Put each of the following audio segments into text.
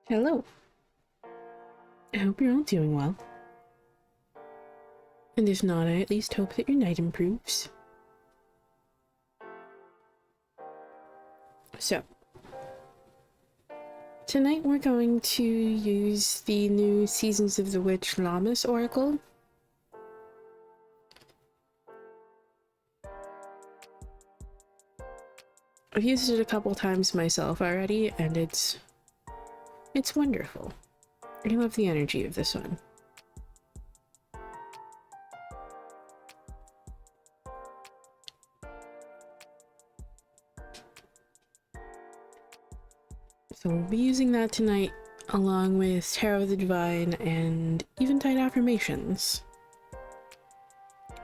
Hello. I hope you're all doing well. And if not, I at least hope that your night improves. So, tonight we're going to use the new Seasons of the Witch Lammas Oracle. I've used it a couple times myself already, and it's wonderful. I love the energy of this one. So we'll be using that tonight, along with Tarot of the Divine and Eventide Affirmations.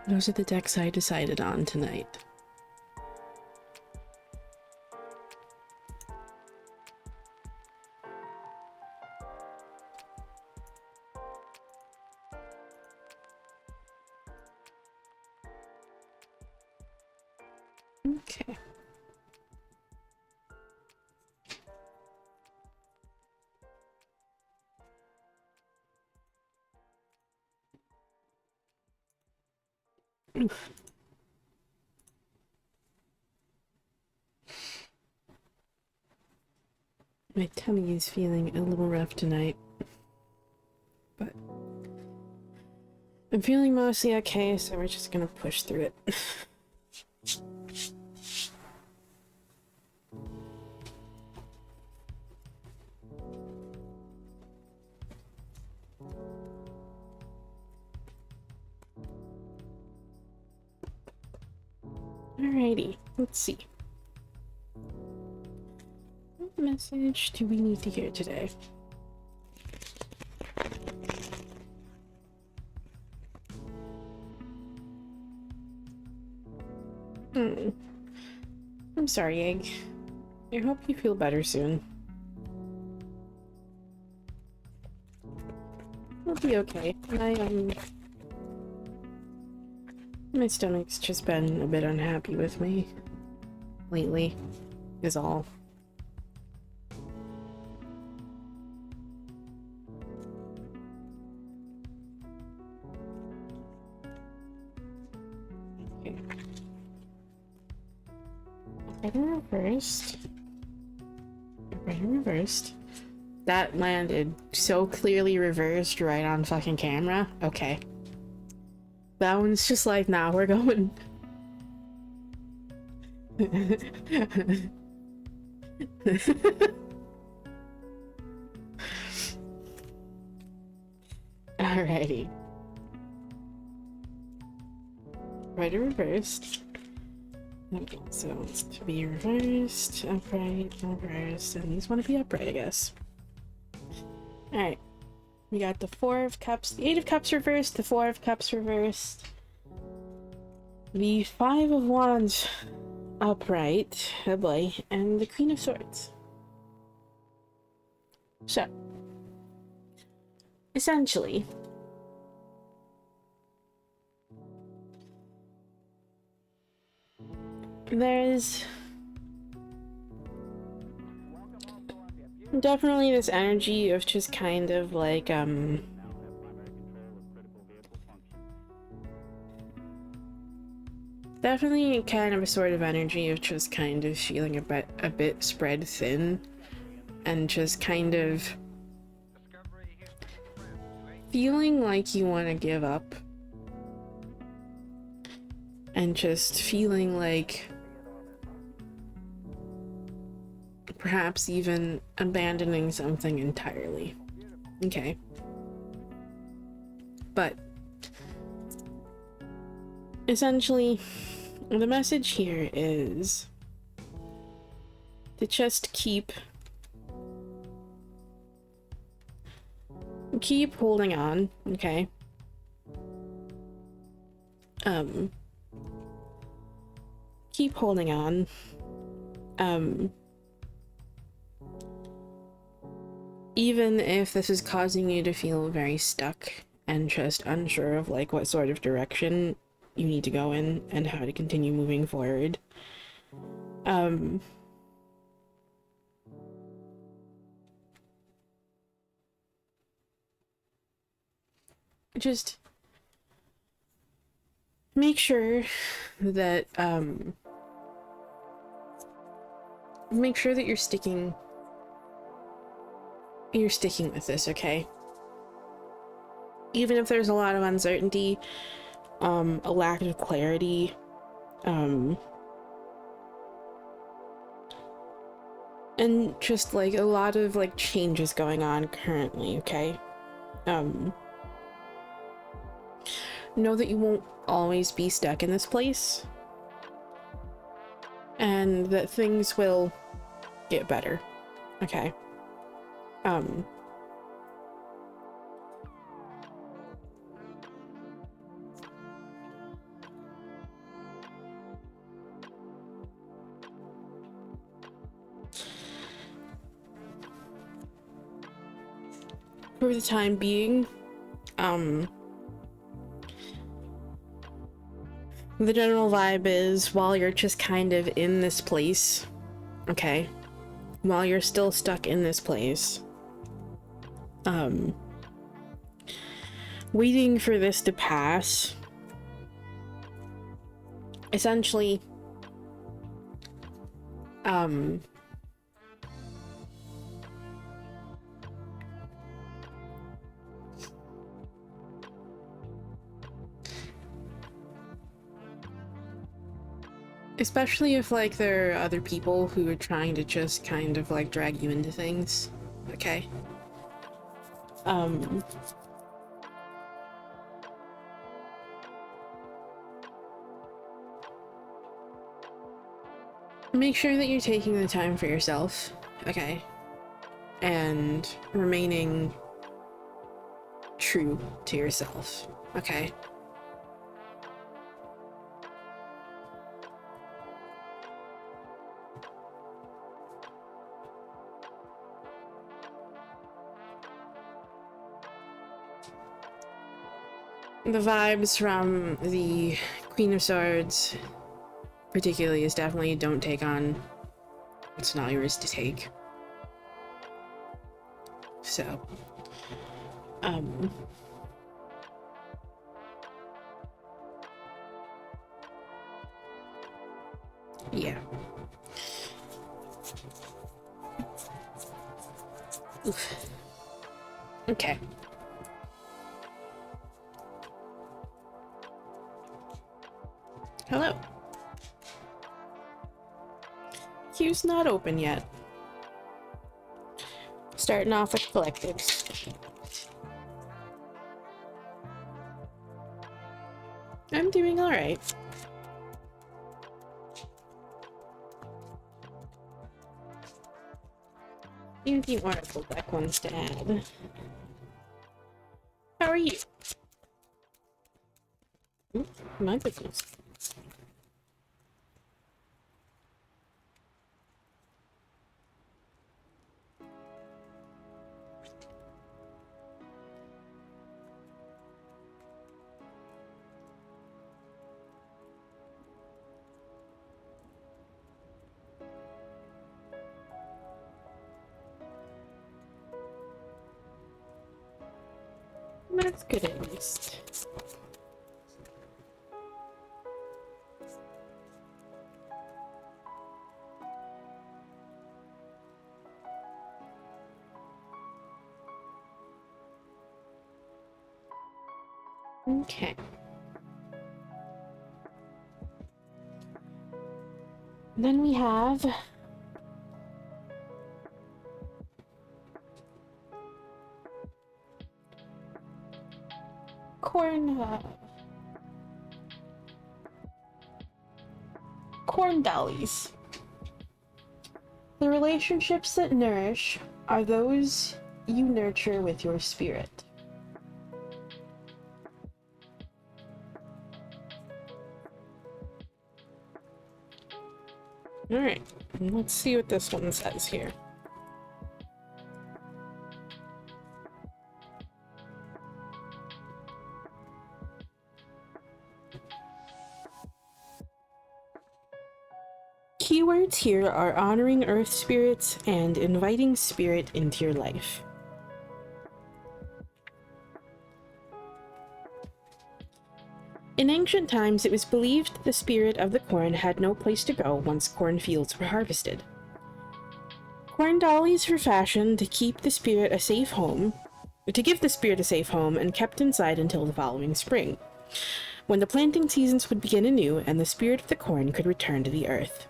Those are the decks I decided on tonight. Okay. Oof. My tummy is feeling a little rough tonight, but I'm feeling mostly okay, so we're just gonna push through it. Alrighty, let's see. What message do we need to hear today? I'm sorry, Egg. I hope you feel better soon. I'll be okay. My stomach's just been a bit unhappy with me lately, is all. Okay. Reversed. That landed so clearly reversed right on fucking camera. Okay. That one's just like, nah, we're going. Alrighty. Right, reversed. Okay, so it's to be reversed, upright, reversed, and these want to be upright, I guess. Alright. We got the Four of Cups, the Eight of Cups reversed, the Four of Cups reversed, the Five of Wands upright, oh boy, and the Queen of Swords. So, essentially, there's definitely this energy of just kind of like, definitely kind of a sort of energy of just kind of feeling a bit spread thin, and just kind of feeling like you want to give up, and just feeling like perhaps even abandoning something entirely. Okay. But essentially, the message here is to just keep holding on, okay? Keep holding on. Even if this is causing you to feel very stuck and just unsure of like what sort of direction you need to go in and how to continue moving forward. just make sure that you're sticking with this, okay? Even if there's a lot of uncertainty, a lack of clarity, and just like a lot of like changes going on currently, okay? Know that you won't always be stuck in this place, and that things will get better, okay? For the time being, the general vibe is, while you're just kind of in this place, okay? While you're still stuck in this place, waiting for this to pass, essentially, especially if, like, there are other people who are trying to just kind of, like, drag you into things, okay? Make sure that you're taking the time for yourself, okay? And remaining true to yourself, okay? The vibes from the Queen of Swords, particularly, is definitely don't take on what's not yours to take. So, yeah. Oof. Okay. Hello. Queue's not open yet. Starting off with collectives. I'm doing alright. Even the Oracle deck wants to add. How are you? Ooh, my goodness. That's good at least. Okay. Then we have corn dollies. The relationships that nourish are those you nurture with your spirit. Alright, let's see what this one says here. Keywords here are honoring earth spirits and inviting spirit into your life. In ancient times, it was believed the spirit of the corn had no place to go once cornfields were harvested. Corn dollies were fashioned to keep the spirit a safe home, to give the spirit a safe home, and kept inside until the following spring, when the planting seasons would begin anew and the spirit of the corn could return to the earth.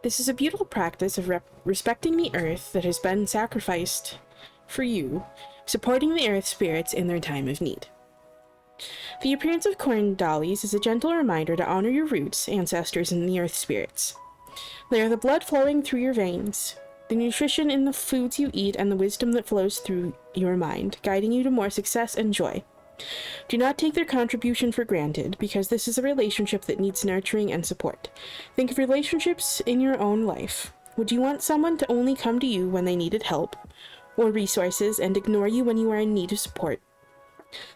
This is a beautiful practice of respecting the earth that has been sacrificed for you, supporting the earth spirits in their time of need. The appearance of corn dollies is a gentle reminder to honor your roots, ancestors, and the earth spirits. They are the blood flowing through your veins, the nutrition in the foods you eat, and the wisdom that flows through your mind, guiding you to more success and joy. Do not take their contribution for granted, because this is a relationship that needs nurturing and support. Think of relationships in your own life. Would you want someone to only come to you when they needed help or resources and ignore you when you are in need of support?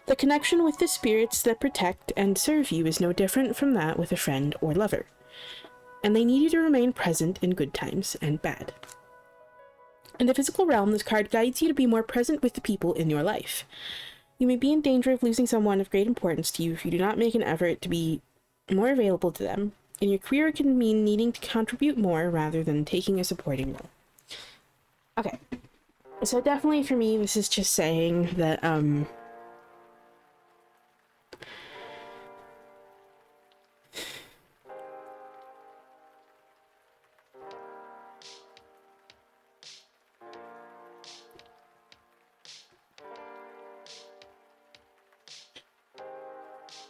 The connection with the spirits that protect and serve you is no different from that with a friend or lover, and they need you to remain present in good times and bad. In the physical realm, this card guides you to be more present with the people in your life. You may be in danger of losing someone of great importance to you if you do not make an effort to be more available to them. In your career, it can mean needing to contribute more rather than taking a supporting role. Okay. So definitely for me, this is just saying that,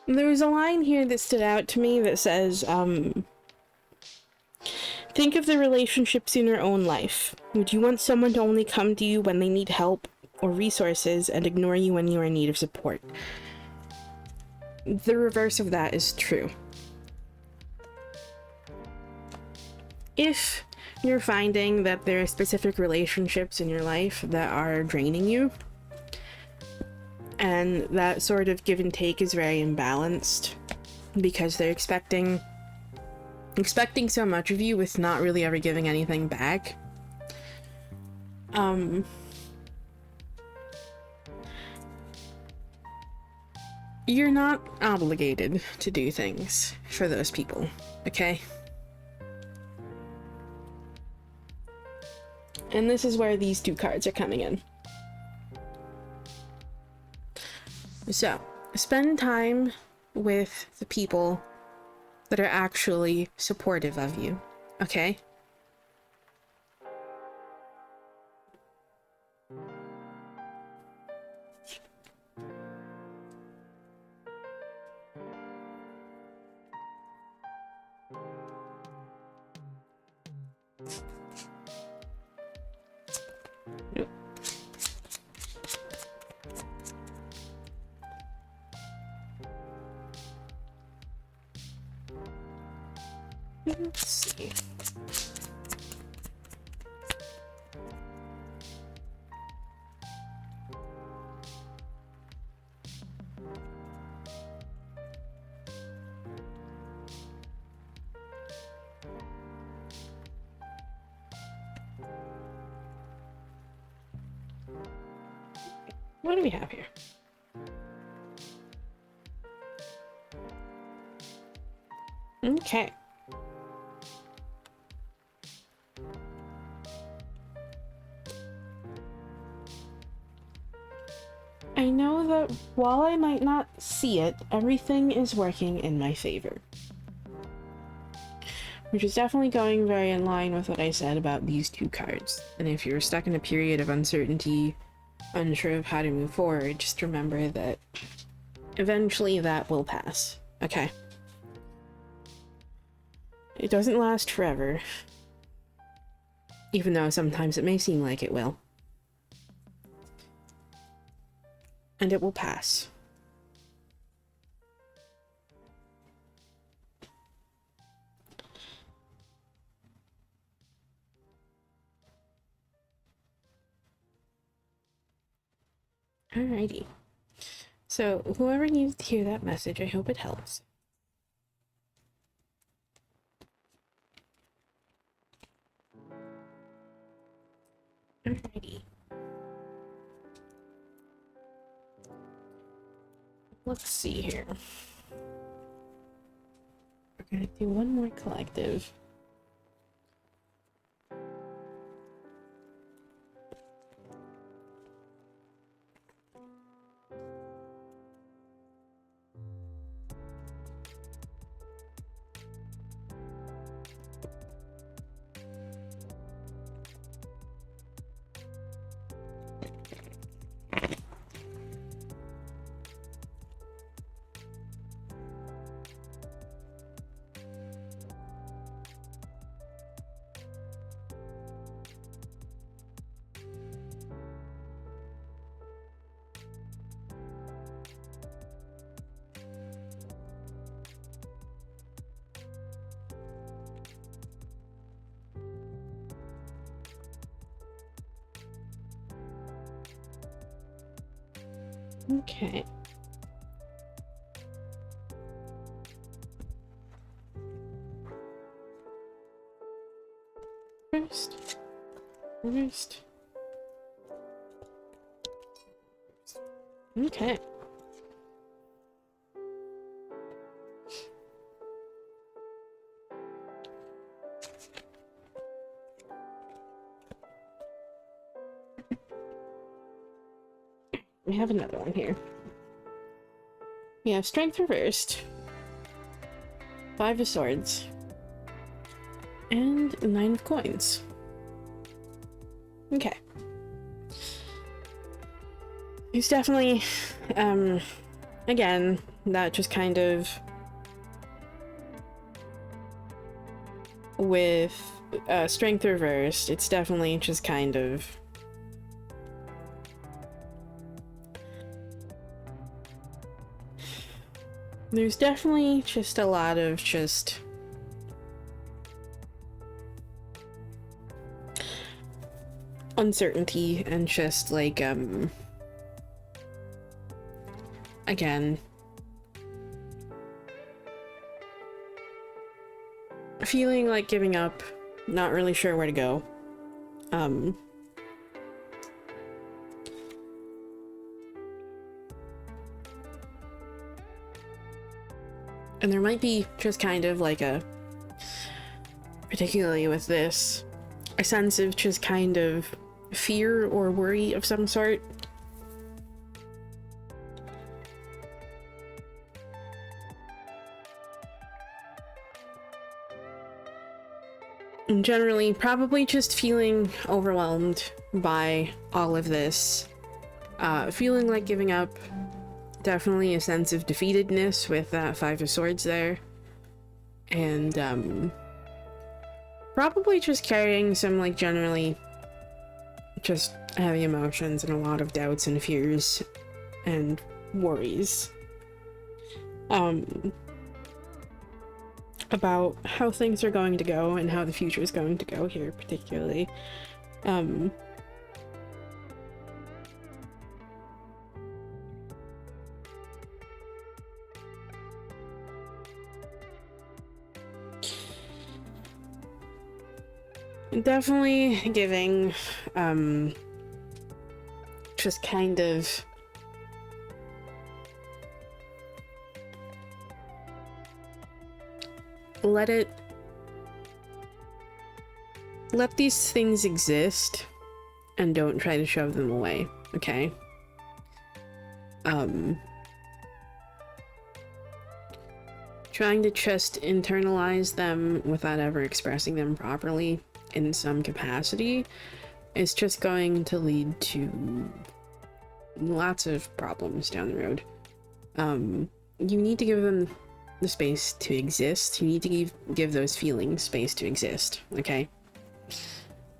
there was a line here that stood out to me that says, think of the relationships in your own life. Would you want someone to only come to you when they need help or resources and ignore you when you are in need of support? The reverse of that is true. If you're finding that there are specific relationships in your life that are draining you, and that sort of give and take is very imbalanced because they're expecting so much of you with not really ever giving anything back. You're not obligated to do things for those people, okay? And this is where these two cards are coming in. So, spend time with the people that are actually supportive of you, okay? Let's see. What do we have here? Okay. I know that while I might not see it, everything is working in my favor. Which is definitely going very in line with what I said about these two cards. And if you're stuck in a period of uncertainty, unsure of how to move forward, just remember that eventually that will pass. Okay? It doesn't last forever. Even though sometimes it may seem like it will. And it will pass. Alrighty. So, whoever needs to hear that message, I hope it helps. Alrighty. Let's see here. We're gonna do one more collective. Okay. First. Okay. We have another one here. We have Strength reversed, 5 of Swords, and 9 of Coins. Okay. It's definitely, again, that just kind of, with Strength reversed, it's definitely just kind of there's definitely just a lot of just uncertainty and just like again, feeling like giving up, not really sure where to go. And there might be just kind of like a, particularly with this, a sense of just kind of fear or worry of some sort. And generally, probably just feeling overwhelmed by all of this. Feeling like giving up. Definitely a sense of defeatedness with that 5 of Swords there. And, probably just carrying some, like, generally just heavy emotions and a lot of doubts and fears and worries. About how things are going to go and how the future is going to go here, particularly. Definitely giving, just kind of let these things exist and don't try to shove them away, okay? Trying to just internalize them without ever expressing them properly in some capacity is just going to lead to lots of problems down the road. You need to give them the space to exist. You need to give those feelings space to exist, okay?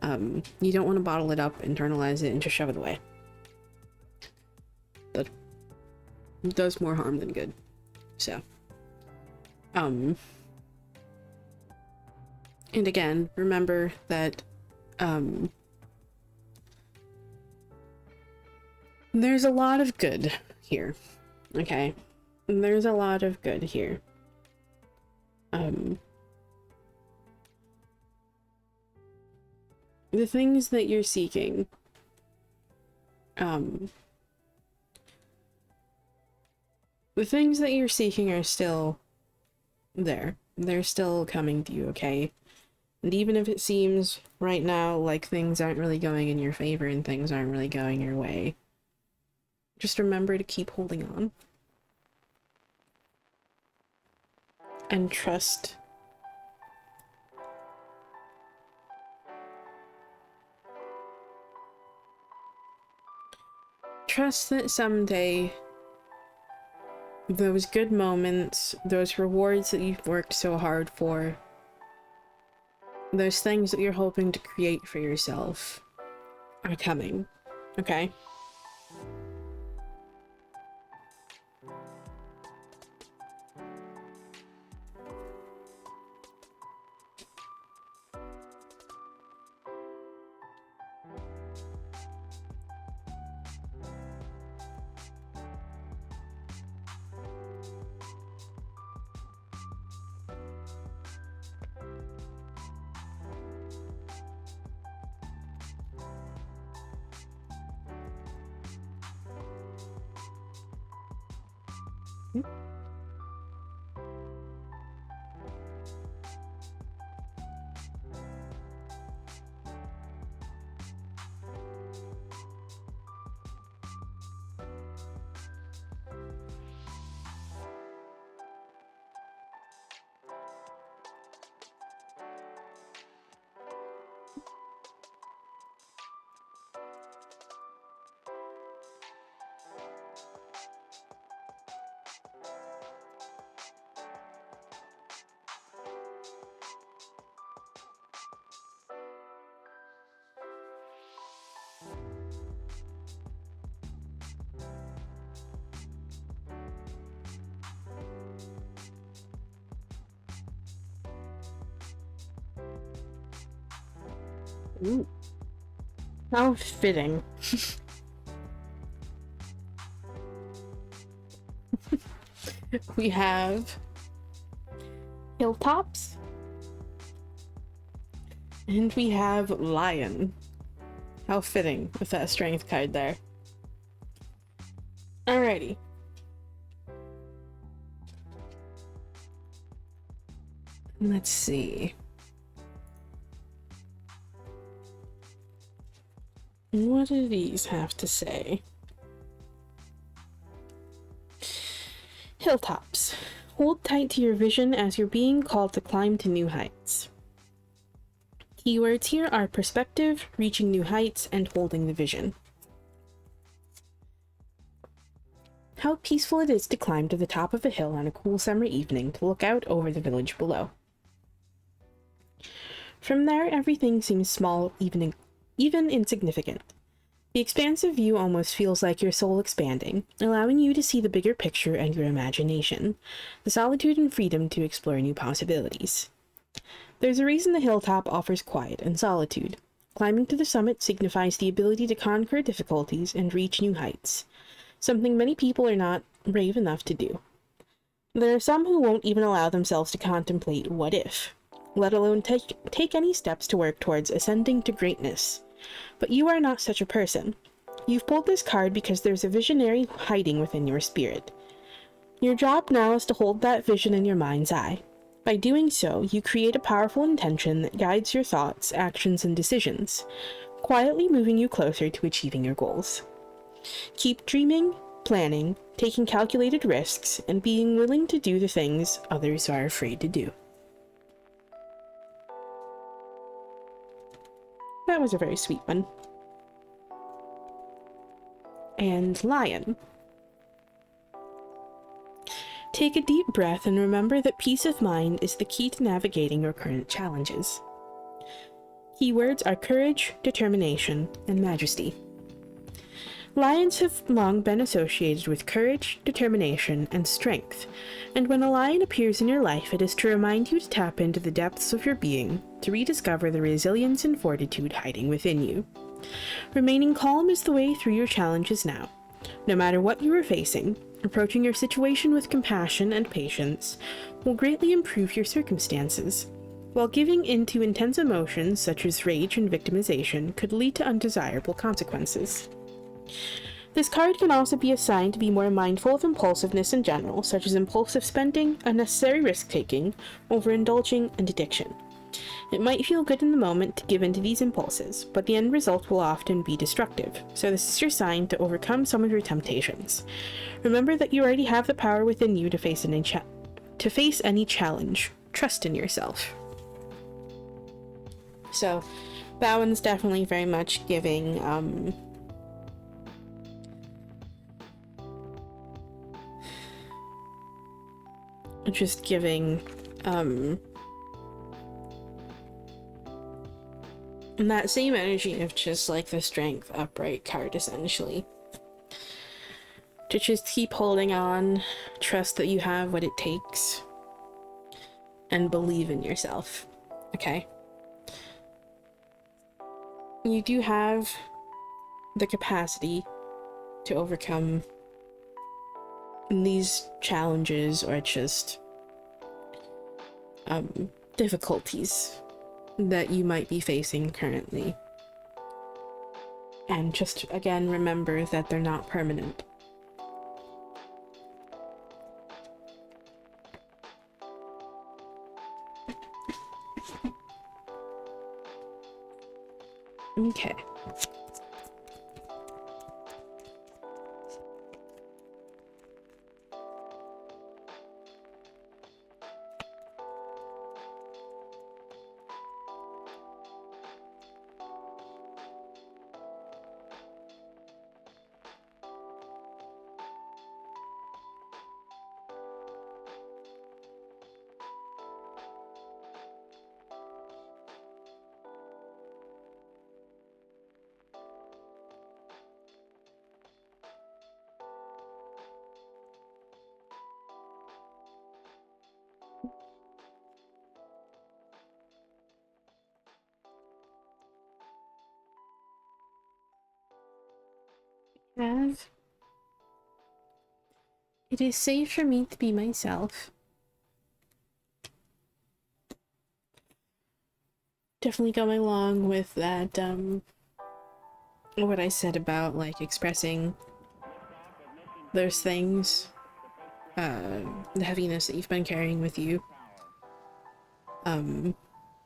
You don't want to bottle it up, internalize it, and just shove it away. That does more harm than good. So, and again, remember that, there's a lot of good here, okay? There's a lot of good here. The things that you're seeking, the things that you're seeking are still there. they're still coming to you, okay? And even if it seems right now like things aren't really going in your favor and things aren't really going your way, just remember to keep holding on. And trust. Trust that someday those good moments, those rewards that you've worked so hard for, those things that you're hoping to create for yourself are coming, okay? Ooh. How fitting. We have hilltops. And we have lion. How fitting with that strength card there. Alrighty. Let's see. What do these have to say? Hilltops. Hold tight to your vision as you're being called to climb to new heights. Keywords here are perspective, reaching new heights, and holding the vision. How peaceful it is to climb to the top of a hill on a cool summer evening to look out over the village below. From there, everything seems small, even insignificant. The expansive view almost feels like your soul expanding, allowing you to see the bigger picture and your imagination, the solitude and freedom to explore new possibilities. There's a reason the hilltop offers quiet and solitude. Climbing to the summit signifies the ability to conquer difficulties and reach new heights, something many people are not brave enough to do. There are some who won't even allow themselves to contemplate what if, let alone take any steps to work towards ascending to greatness. But you are not such a person. You've pulled this card because there's a visionary hiding within your spirit. Your job now is to hold that vision in your mind's eye. By doing so, you create a powerful intention that guides your thoughts, actions, and decisions, quietly moving you closer to achieving your goals. Keep dreaming, planning, taking calculated risks, and being willing to do the things others are afraid to do. That was a very sweet one. And lion. Take a deep breath and remember that peace of mind is the key to navigating your current challenges. Keywords are courage, determination, and majesty. Lions have long been associated with courage, determination, and strength, and when a lion appears in your life, it is to remind you to tap into the depths of your being, to rediscover the resilience and fortitude hiding within you. Remaining calm is the way through your challenges now. No matter what you are facing, approaching your situation with compassion and patience will greatly improve your circumstances, while giving in to intense emotions such as rage and victimization could lead to undesirable consequences. This card can also be assigned to be more mindful of impulsiveness in general, such as impulsive spending, unnecessary risk-taking, overindulging, and addiction. It might feel good in the moment to give in to these impulses, but the end result will often be destructive, so this is your sign to overcome some of your temptations. Remember that you already have the power within you to face any challenge. Trust in yourself. So, that one's definitely very much giving, just giving, that same energy of just like the Strength upright card, essentially. To just keep holding on, trust that you have what it takes, and believe in yourself, okay? You do have the capacity to overcome these challenges or just difficulties that you might be facing currently. And just again remember that they're not permanent. Okay. It is safe for me to be myself. Definitely going along with that, what I said about, like, expressing those things, the heaviness that you've been carrying with you.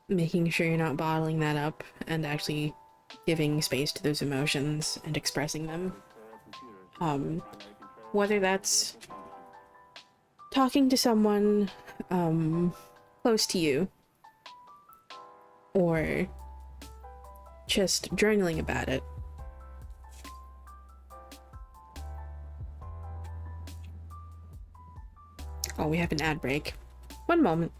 Making sure you're not bottling that up and actually giving space to those emotions and expressing them. Whether that's talking to someone close to you, or just journaling about it. Oh, we have an ad break. One moment.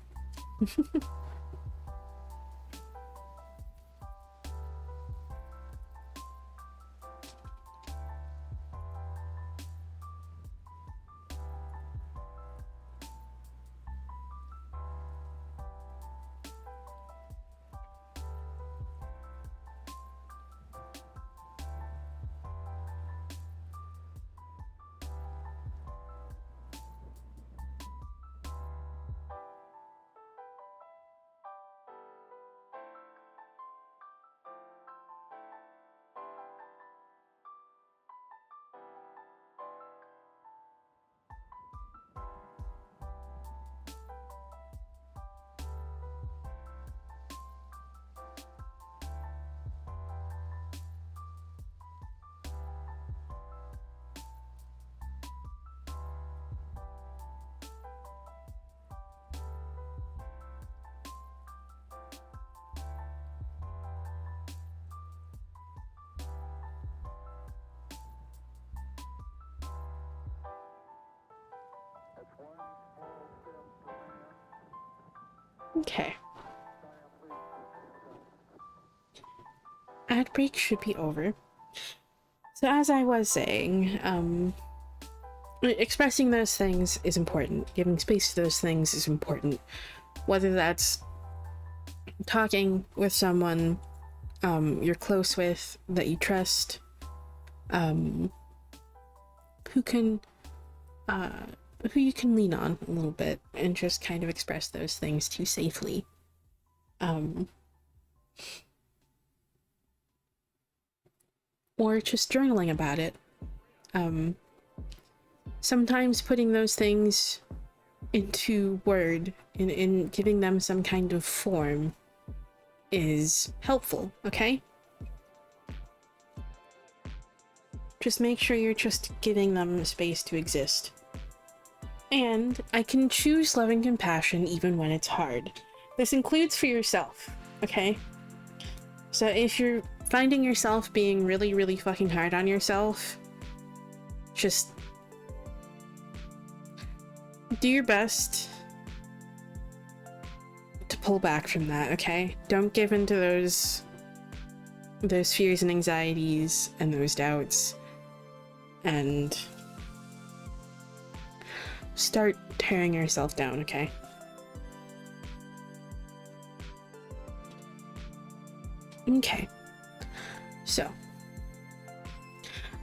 Okay. Ad break should be over. So as I was saying, expressing those things is important. Giving space to those things is important. Whether that's talking with someone you're close with, that you trust, who you can lean on a little bit and just kind of express those things to safely. Or just journaling about it. Sometimes putting those things into word in giving them some kind of form is helpful, okay? Just make sure you're just giving them space to exist. And I can choose love and compassion even when it's hard. This includes for yourself, okay? So if you're finding yourself being really, really fucking hard on yourself, just do your best to pull back from that, okay? Don't give into those fears and anxieties and those doubts, and start tearing yourself down, okay? Okay. So,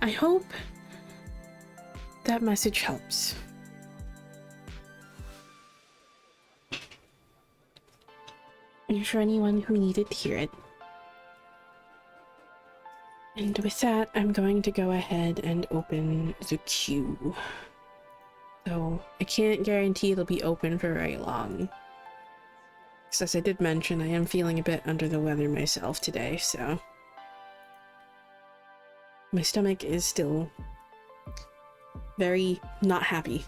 I hope that message helps. And for anyone who needed to hear it. And with that, I'm going to go ahead and open the queue. So, I can't guarantee it'll be open for very long. Because as I did mention, I am feeling a bit under the weather myself today, so... my stomach is still very not happy.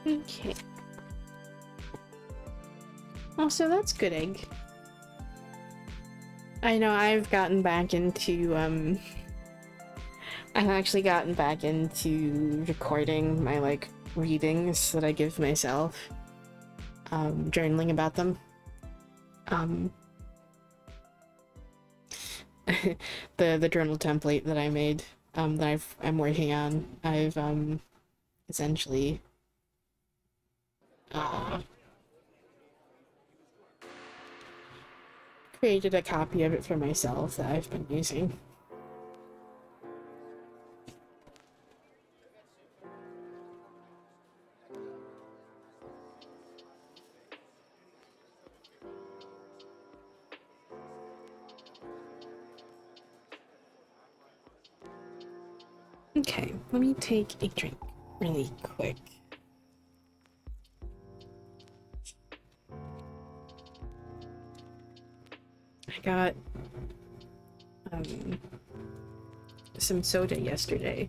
Okay. Also, that's good egg. I know I've gotten back into, I've actually gotten back into recording my, like, readings that I give myself. Journaling about them. The journal template that I made, that I'm working on, I've, essentially created a copy of it for myself that I've been using. Okay, let me take a drink really quick. I got some soda yesterday.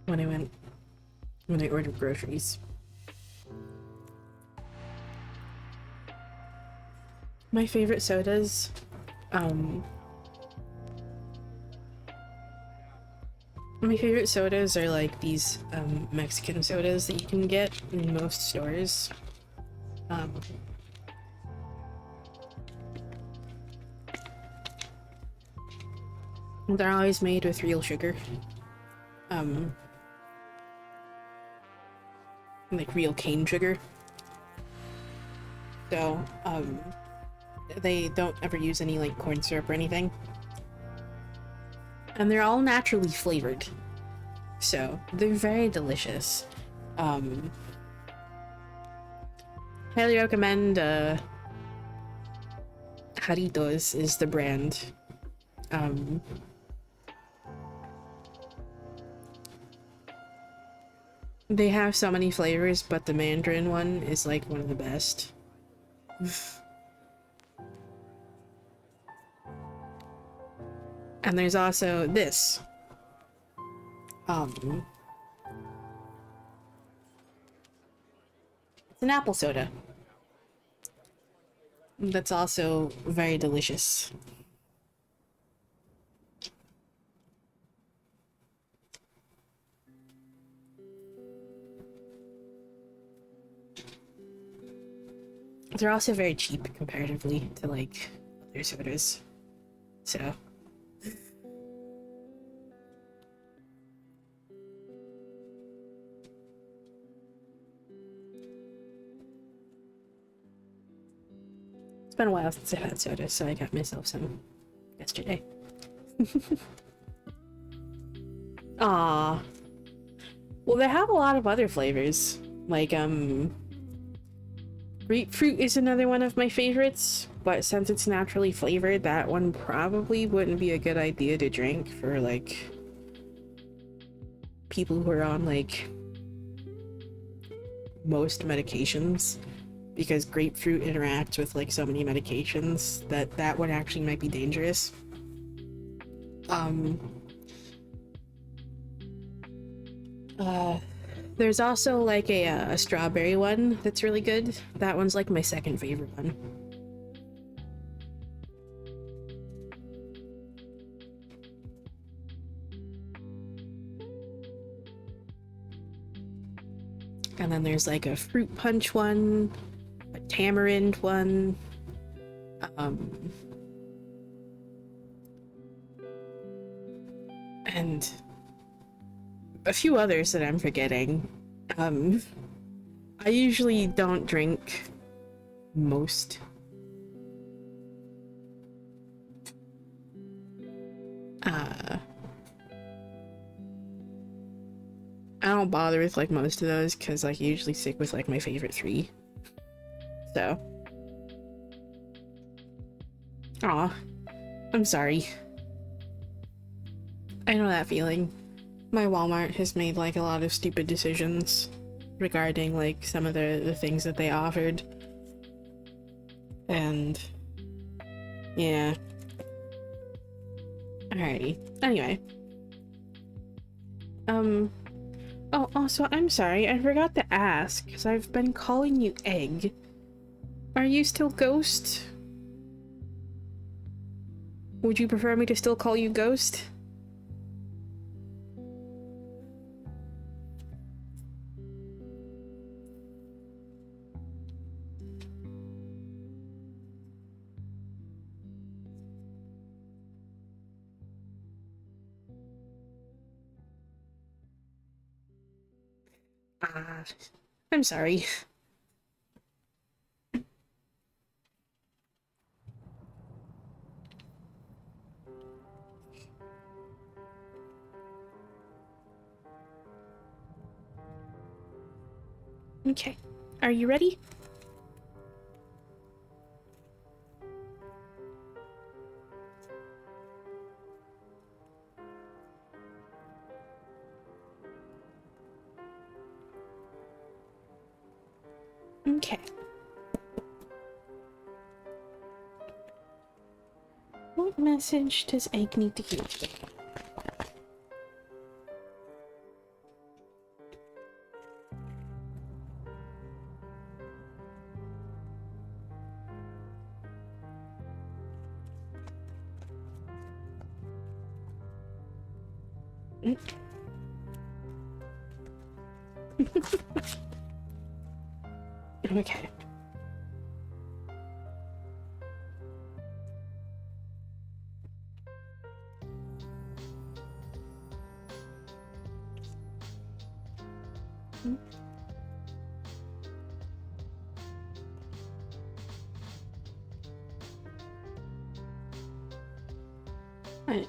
When I ordered groceries. My favorite sodas, my favorite sodas are like these Mexican sodas that you can get in most stores. They're always made with real sugar. Like real cane sugar. So, they don't ever use any like corn syrup or anything. And they're all naturally flavored. So, they're very delicious. Highly recommend, Jaritos is the brand. They have so many flavors, but the Mandarin one is like one of the best. And there's also this. It's an apple soda. That's also very delicious. They're also very cheap comparatively to like other sodas. So been a while since I've had soda, so I got myself some yesterday. Aw. Well, they have a lot of other flavors. Like, grapefruit is another one of my favorites, but since it's naturally flavored, that one probably wouldn't be a good idea to drink for, like, people who are on, like, most medications, because grapefruit interacts with, like, so many medications that one actually might be dangerous. There's also like a strawberry one that's really good. That one's like my second favorite one. And then there's like a fruit punch one, a tamarind one, and a few others that I'm forgetting. I usually don't drink most. I don't bother with like most of those because I usually stick with like my favorite 3. So. Aw. I'm sorry. I know that feeling. My Walmart has made like a lot of stupid decisions regarding like some of the things that they offered. And yeah. Alrighty. Anyway. Oh, also, I'm sorry, I forgot to ask, because I've been calling you Egg. Are you still Ghost? Would you prefer me to still call you Ghost? I'm sorry. Okay. Are you ready? Okay. What message does Egg need to hear today? Okay. Right.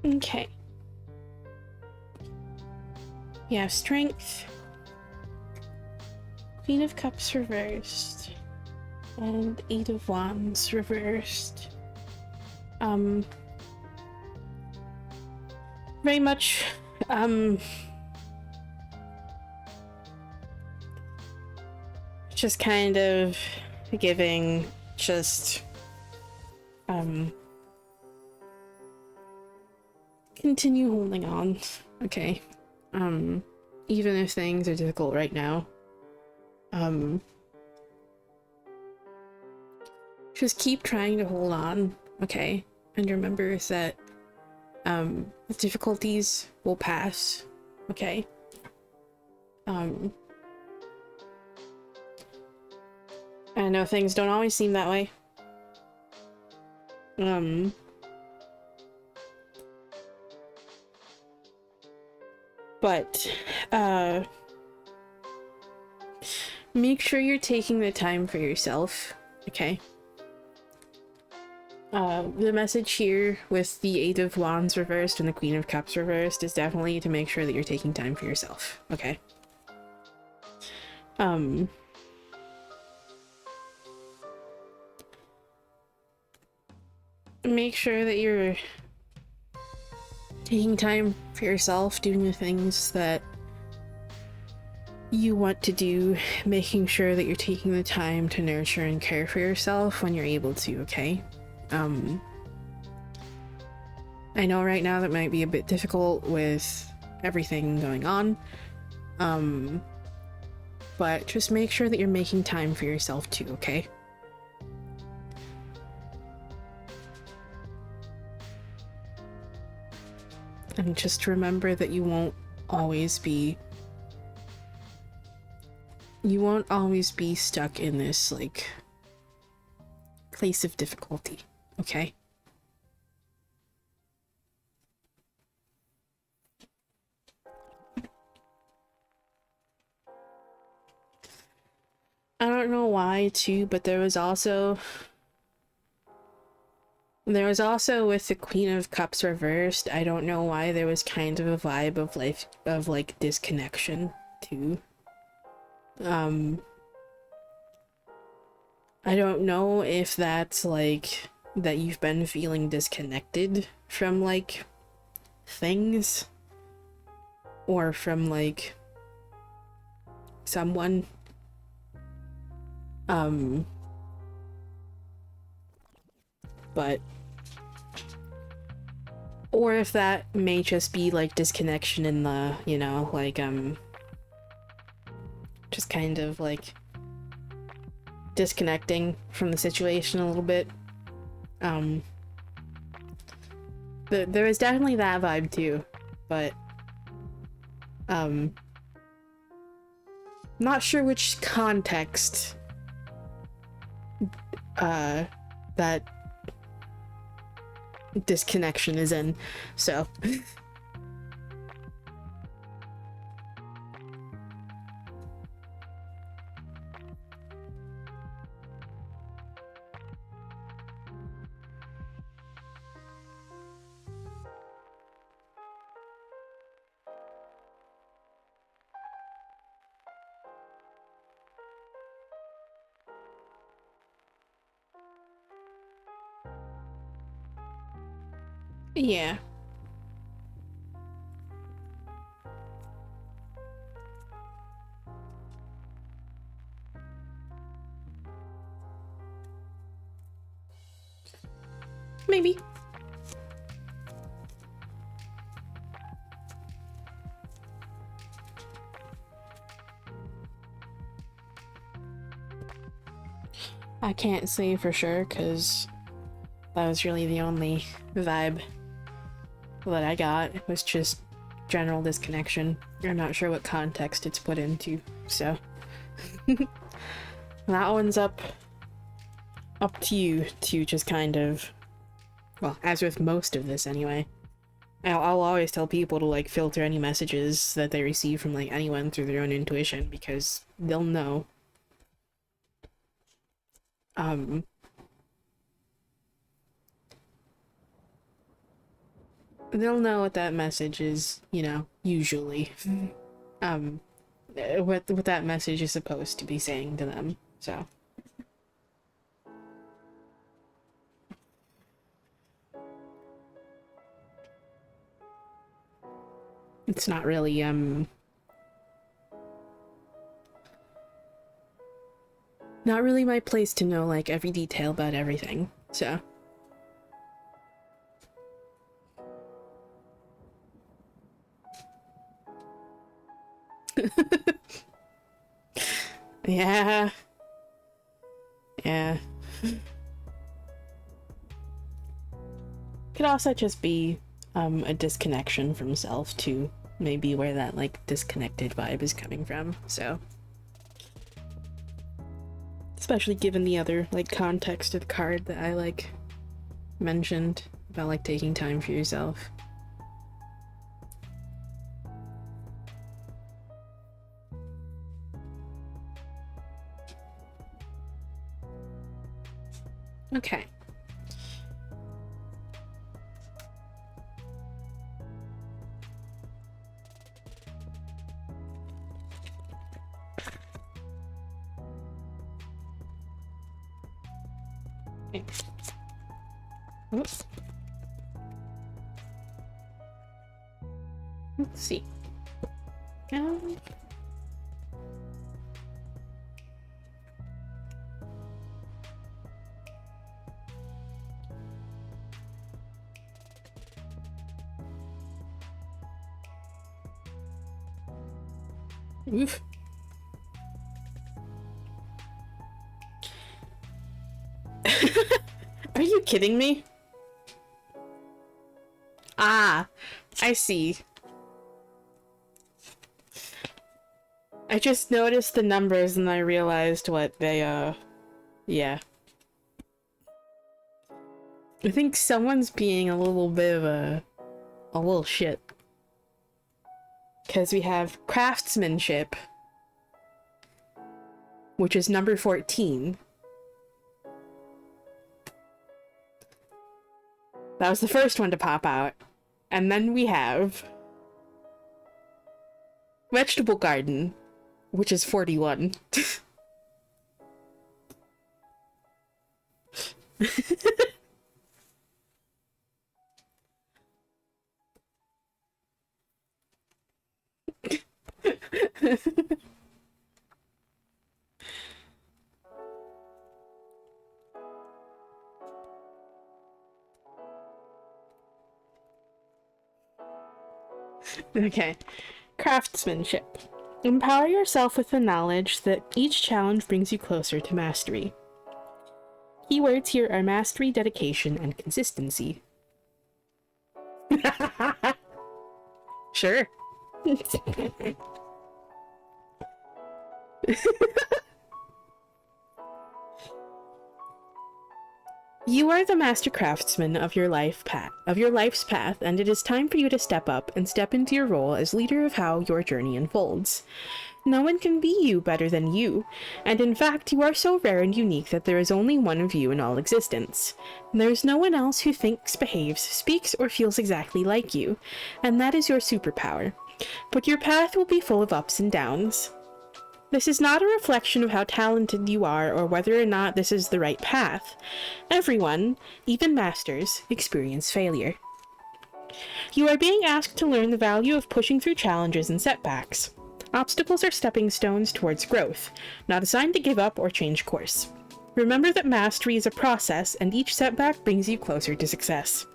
Okay. You have Strength, Queen of Cups reversed, and 8 of Wands reversed. Very much, just kind of giving just, continue holding on, okay? Even if things are difficult right now, just keep trying to hold on, okay? And remember that, the difficulties will pass, okay? I know things don't always seem that way. But, But make sure you're taking the time for yourself, okay? The message here with the Eight of Wands reversed and the Queen of Cups reversed is definitely to make sure that you're taking time for yourself, okay? Make sure that you're taking time for yourself, doing the things that you want to do, making sure that you're taking the time to nurture and care for yourself when you're able to, okay? I know right now that might be a bit difficult with everything going on, but just make sure that you're making time for yourself too, okay? And just remember that you won't always be stuck in this, like, place of difficulty, okay? I don't know why too, but there was also with the Queen of Cups reversed, I don't know why there was kind of a vibe of like disconnection too. I don't know if that's like that you've been feeling disconnected from like things or from like someone. But or if that may just be like disconnection in the, you know, like just kind of like disconnecting from the situation a little bit. There is definitely that vibe too, but not sure which context that disconnection is in, so yeah. Maybe. I can't say for sure because that was really the only vibe that I got. It was just general disconnection. I'm not sure what context it's put into, so that one's up to you to just kind of, well, as with most of this anyway. I'll always tell people to like filter any messages that they receive from like anyone through their own intuition because they'll know. They'll know what that message is, you know, usually. What that message is supposed to be saying to them, so. It's not really, not really my place to know, like, every detail about everything, so. Yeah. Yeah. Could also just be, a disconnection from self, too. Maybe where that, like, disconnected vibe is coming from, so. Especially given the other, like, context of the card that I, like, mentioned about, like, taking time for yourself. Okay. Okay. Oops. Let's see. Oof. Are you kidding me? Ah, I see. I just noticed the numbers and I realized what they, yeah. I think someone's being a little bit of a little shit. Because we have craftsmanship, which is number 14. That was the first one to pop out. And then we have vegetable garden, which is 41. Okay. Craftsmanship. Empower yourself with the knowledge that each challenge brings you closer to mastery. Keywords here are mastery, dedication, and consistency. Sure. You are the master craftsman of your life's path, and it is time for you to step up and step into your role as leader of how your journey unfolds. No one can be you better than you, and in fact, you are so rare and unique that there is only one of you in all existence. There is no one else who thinks, behaves, speaks, or feels exactly like you, and that is your superpower. But your path will be full of ups and downs. This is not a reflection of how talented you are or whether or not this is the right path. Everyone, even masters, experience failure. You are being asked to learn the value of pushing through challenges and setbacks. Obstacles are stepping stones towards growth, not a sign to give up or change course. Remember that mastery is a process, and each setback brings you closer to success.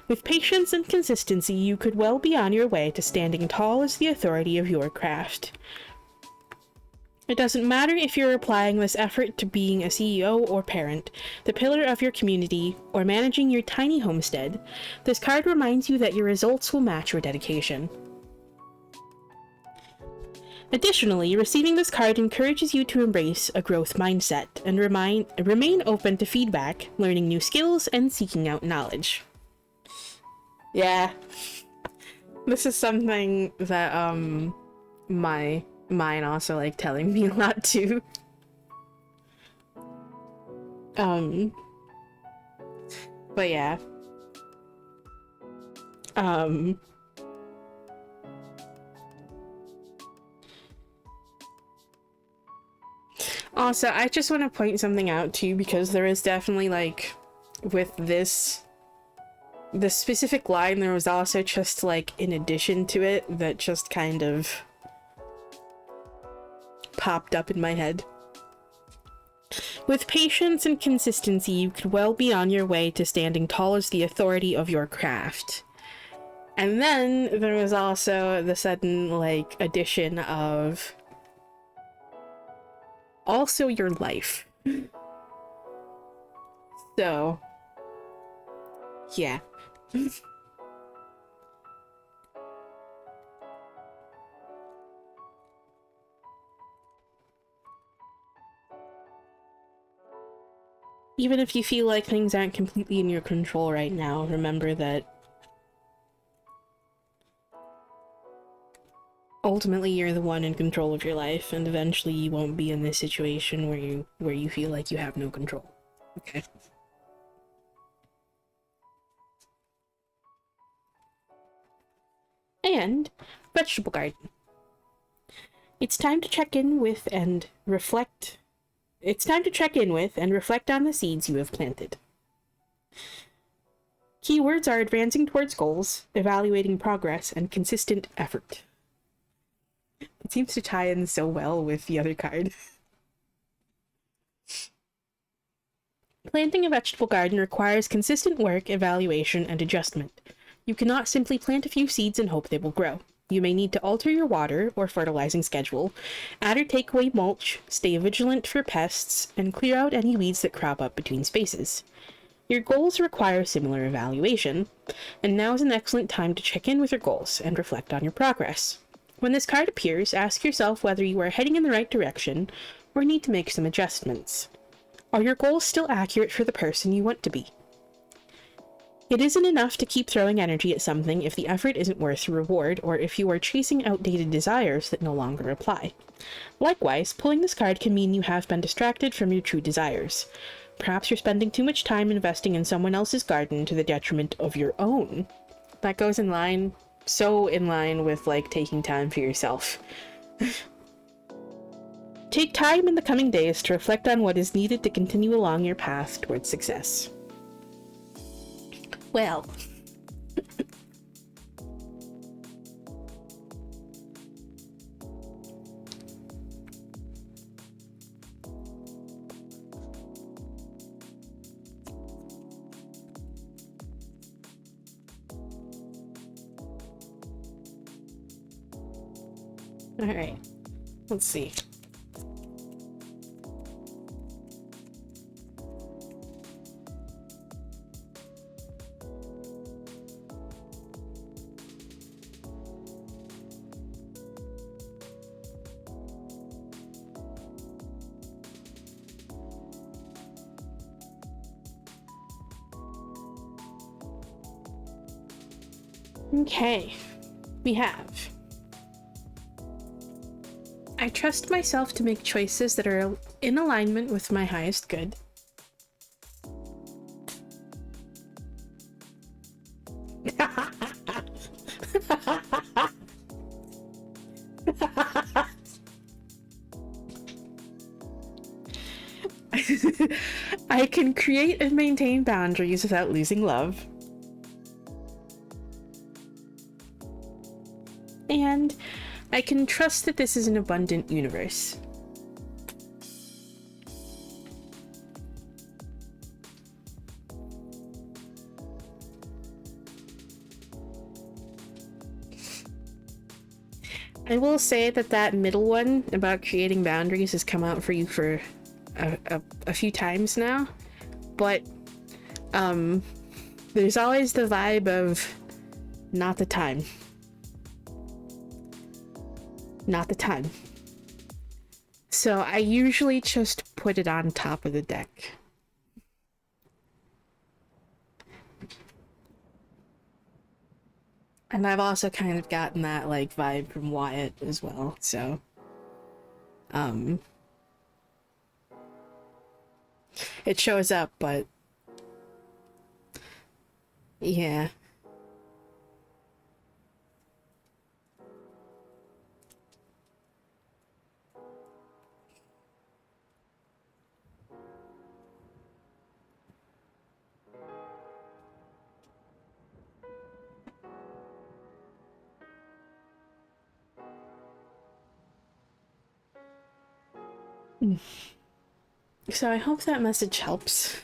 With patience and consistency, you could well be on your way to standing tall as the authority of your craft. It doesn't matter if you're applying this effort to being a CEO or parent, the pillar of your community, or managing your tiny homestead. This card reminds you that your results will match your dedication. Additionally, receiving this card encourages you to embrace a growth mindset and remain open to feedback, learning new skills, and seeking out knowledge. Yeah. This is something that, mine also like telling me a lot too. But yeah. Also, I just want to point something out too, because there is definitely, like, with this specific line, there was also just, like, in addition to it, that just kind of popped up in my head. With patience and consistency, you could well be on your way to standing tall as the authority of your craft. And then there was also the sudden, like, addition of also your life. So, yeah. Even if you feel like things aren't completely in your control right now, remember that ultimately you're the one in control of your life, and eventually you won't be in this situation where you feel like you have no control. Okay. And vegetable garden. It's time to check in with and reflect. It's time to check in with and reflect on the seeds you have planted. Keywords are advancing towards goals, evaluating progress, and consistent effort. It seems to tie in so well with the other card. Planting a vegetable garden requires consistent work, evaluation, and adjustment. You cannot simply plant a few seeds and hope they will grow. You may need to alter your water or fertilizing schedule, add or take away mulch, stay vigilant for pests, and clear out any weeds that crop up between spaces. Your goals require similar evaluation, and now is an excellent time to check in with your goals and reflect on your progress. When this card appears, ask yourself whether you are heading in the right direction or need to make some adjustments. Are your goals still accurate for the person you want to be? It isn't enough to keep throwing energy at something if the effort isn't worth the reward, or if you are chasing outdated desires that no longer apply. Likewise, pulling this card can mean you have been distracted from your true desires. Perhaps you're spending too much time investing in someone else's garden to the detriment of your own. That goes in line, so in line with, like, taking time for yourself. Take time in the coming days to reflect on what is needed to continue along your path towards success. Well. All right. Let's see. Okay, we have. I trust myself to make choices that are in alignment with my highest good. I can create and maintain boundaries without losing love. And I can trust that this is an abundant universe. I will say that that middle one about creating boundaries has come out for you for a few times now, but there's always the vibe of not the time. Not the time. So I usually just put it on top of the deck. And I've also kind of gotten that like vibe from Wyatt as well, so it shows up, but yeah. So I hope that message helps.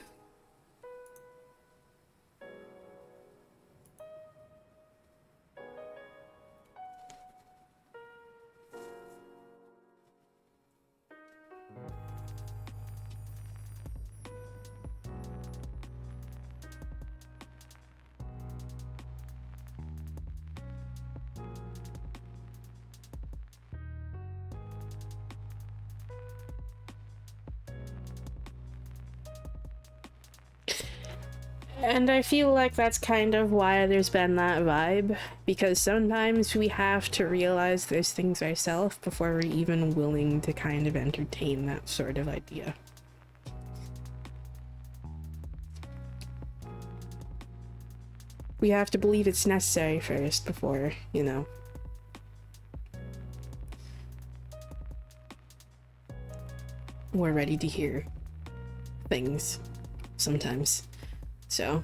And I feel like that's kind of why there's been that vibe, because sometimes we have to realize those things ourselves before we're even willing to kind of entertain that sort of idea. we have to believe it's necessary first before, you know. We're ready to hear things sometimes. So.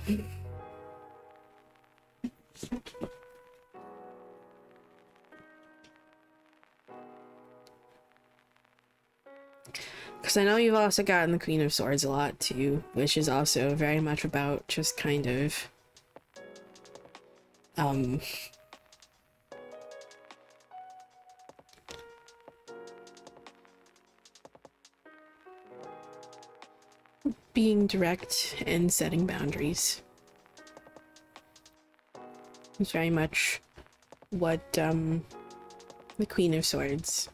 Because I know you've also gotten the Queen of Swords a lot too, which is also very much about just kind of being direct and setting boundaries. It's very much what the Queen of Swords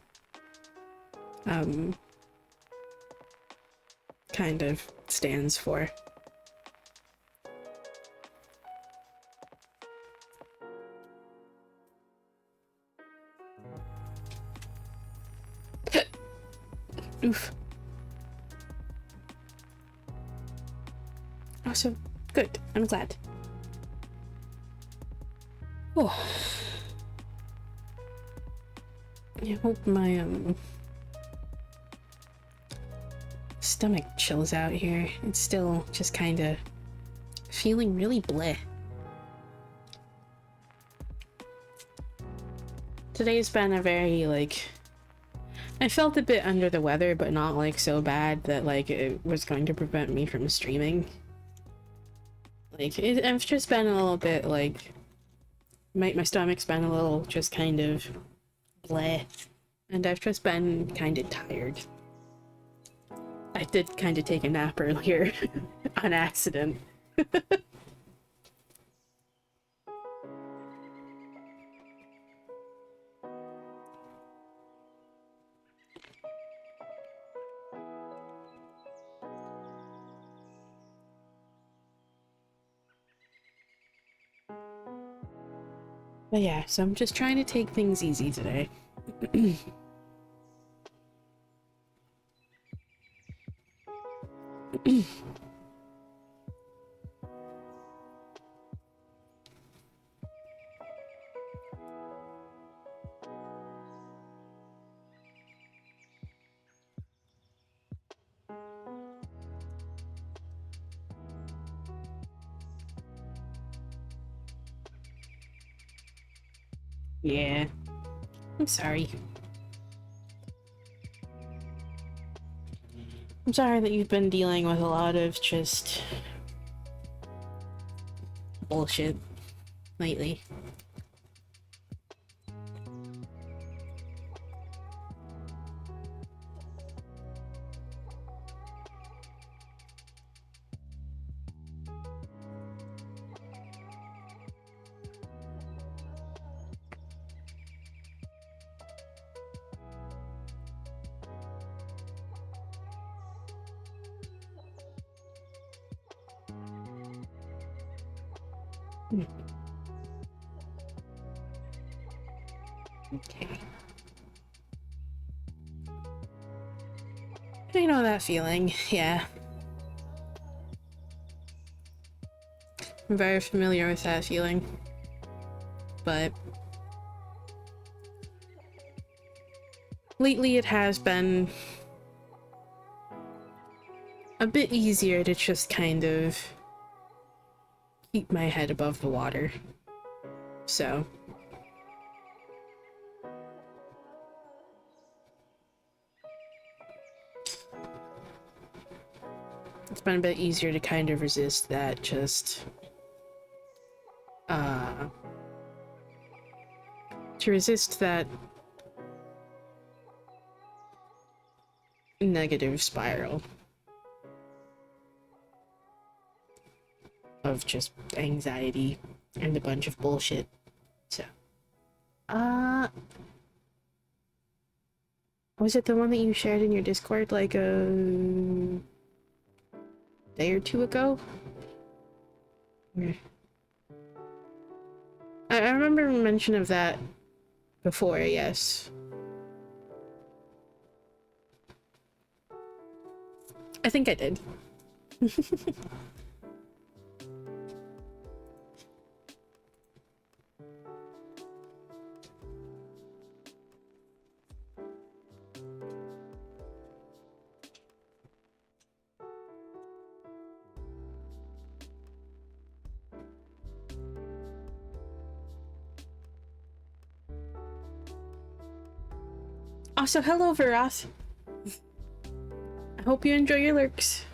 kind of stands for. Oof. Oh, so good. I'm glad. Oh. I hope my stomach chills out here. It's still just kind of feeling really bleh. Today's been a very, like, I felt a bit under the weather, but not like so bad that like it was going to prevent me from streaming. Like, I've just been a little bit like, my stomach's been a little just kind of bleh, and I've just been kind of tired. I did kind of take a nap earlier on accident. But yeah, so I'm just trying to take things easy today. Yeah, I'm sorry. I'm sorry that you've been dealing with a lot of just bullshit lately. Okay. I know that feeling, yeah. I'm very familiar with that feeling. But lately it has been a bit easier to just kind of keep my head above the water. So it's been a bit easier to kind of resist that just to resist that negative spiral of just anxiety and a bunch of bullshit. So was it the one that you shared in your Discord like a day or two ago? Yeah. I remember mention of that before, yes. I think I did. Also, hello, Verath. I hope you enjoy your lurks.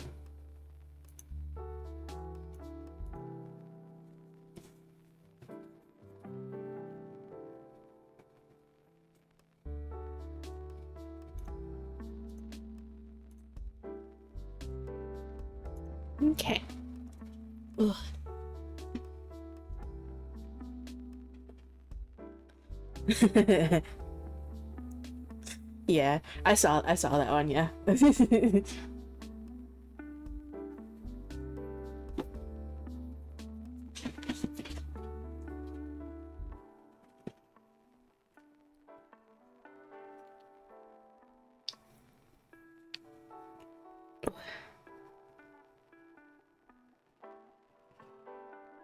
Okay. Ugh. Yeah, I saw that one, yeah.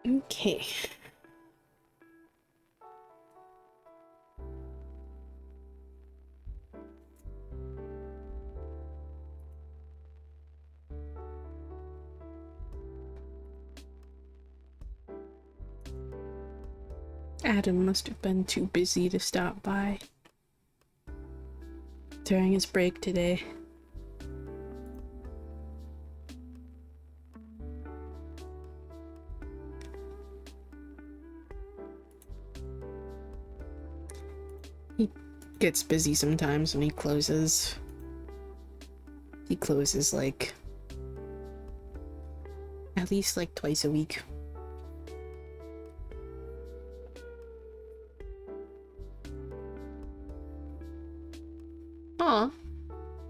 Okay. Adam must have been too busy to stop by during his break today. He gets busy sometimes when he closes. He closes like at least like twice a week. Aw,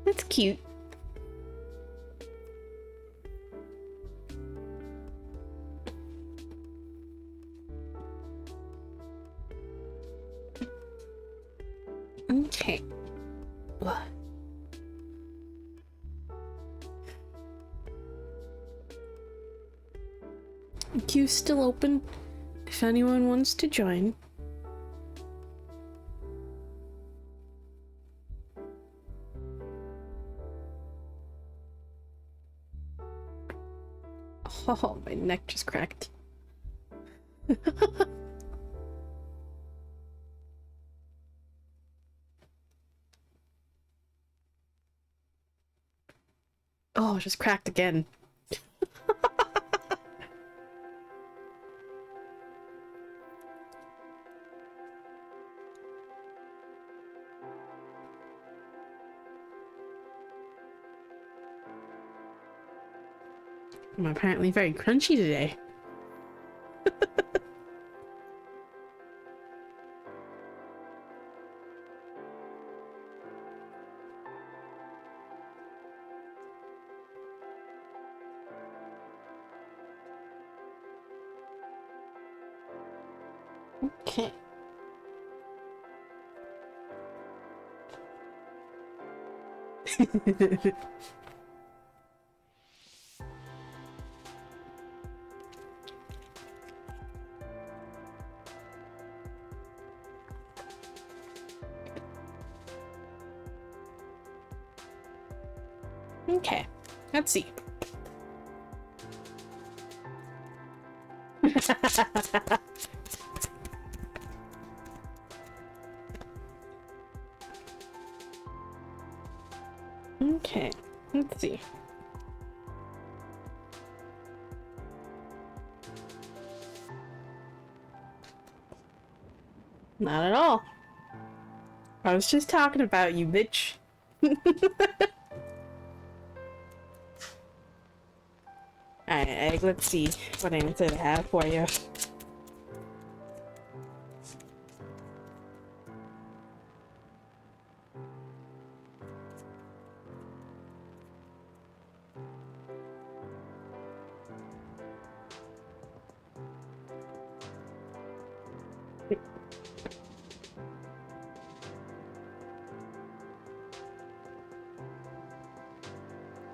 that's cute. Okay. What? Queue's still open if anyone wants to join. Oh, my neck just cracked. Oh, it just cracked again. I'm apparently very crunchy today. Okay. Okay, let's see. Okay, let's see. Not at all. I was just talking about you, bitch. Alright, let's see what answer I have for you.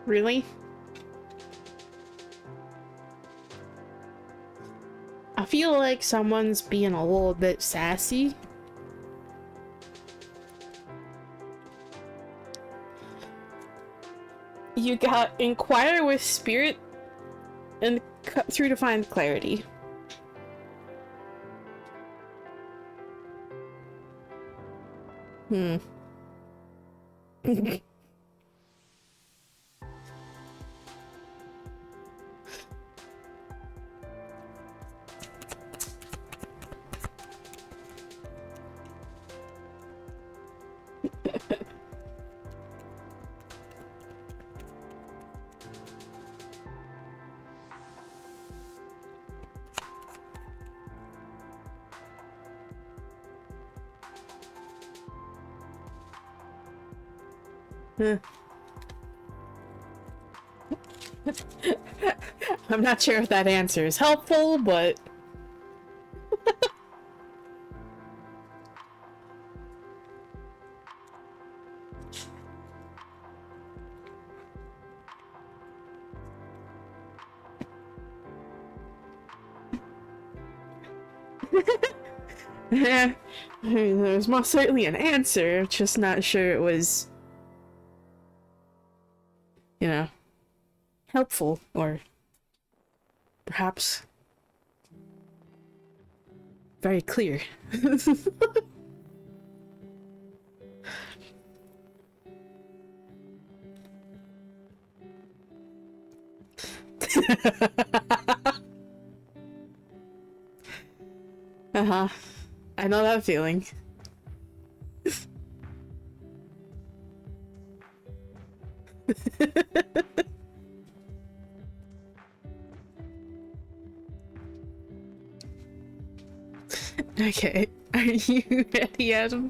Really? I feel like someone's being a little bit sassy. You got inquire with spirit and cut through to find clarity. I'm not sure if that answer is helpful, but... Yeah, there's most certainly an answer, just not sure it was, you know, helpful, or perhaps very clear. Uh-huh. I know that feeling. Okay, are you ready, Adam?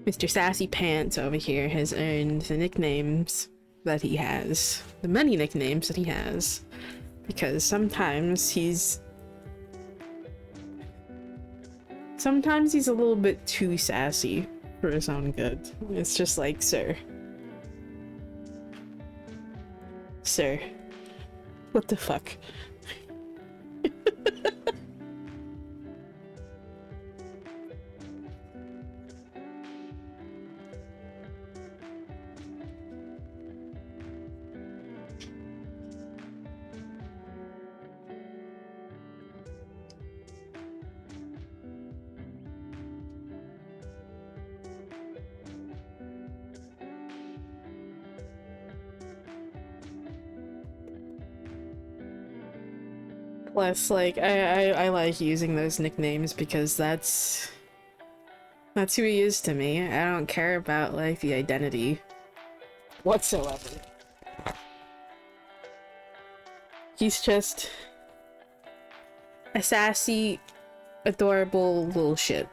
Mr. Sassy Pants over here has earned the nicknames that he has. The many nicknames that he has. Because sometimes he's a little bit too sassy for his own good. It's just like, sir. Sir. What the fuck? Plus, like, I like using those nicknames because that's who he is to me. I don't care about, like, the identity whatsoever. He's just a sassy, adorable little shit.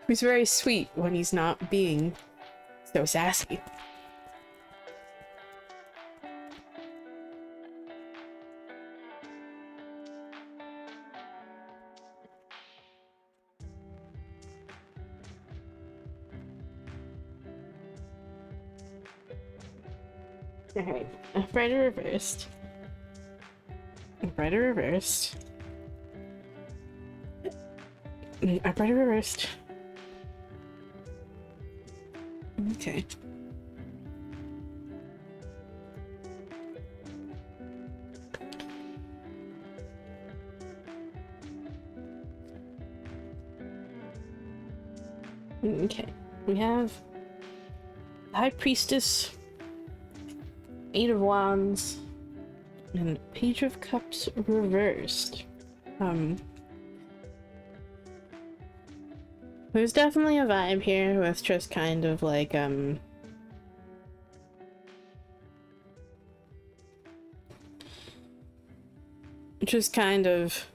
He's very sweet when he's not being so sassy. Alright, Uprighter reversed. Uprighter reversed. Uprighter reversed. Okay. Okay. We have High Priestess, Eight of Wands, and Page of Cups reversed. There's definitely a vibe here with just kind of like, just kind of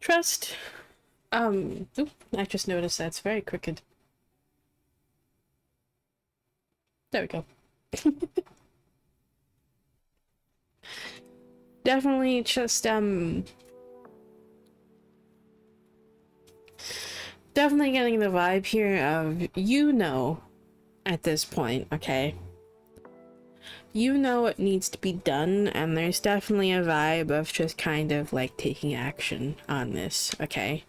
trust. Oop, I just noticed that's very crooked. There we go. Definitely just, definitely getting the vibe here of, you know, at this point, okay? You know what needs to be done, and there's definitely a vibe of just kind of like taking action on this, okay?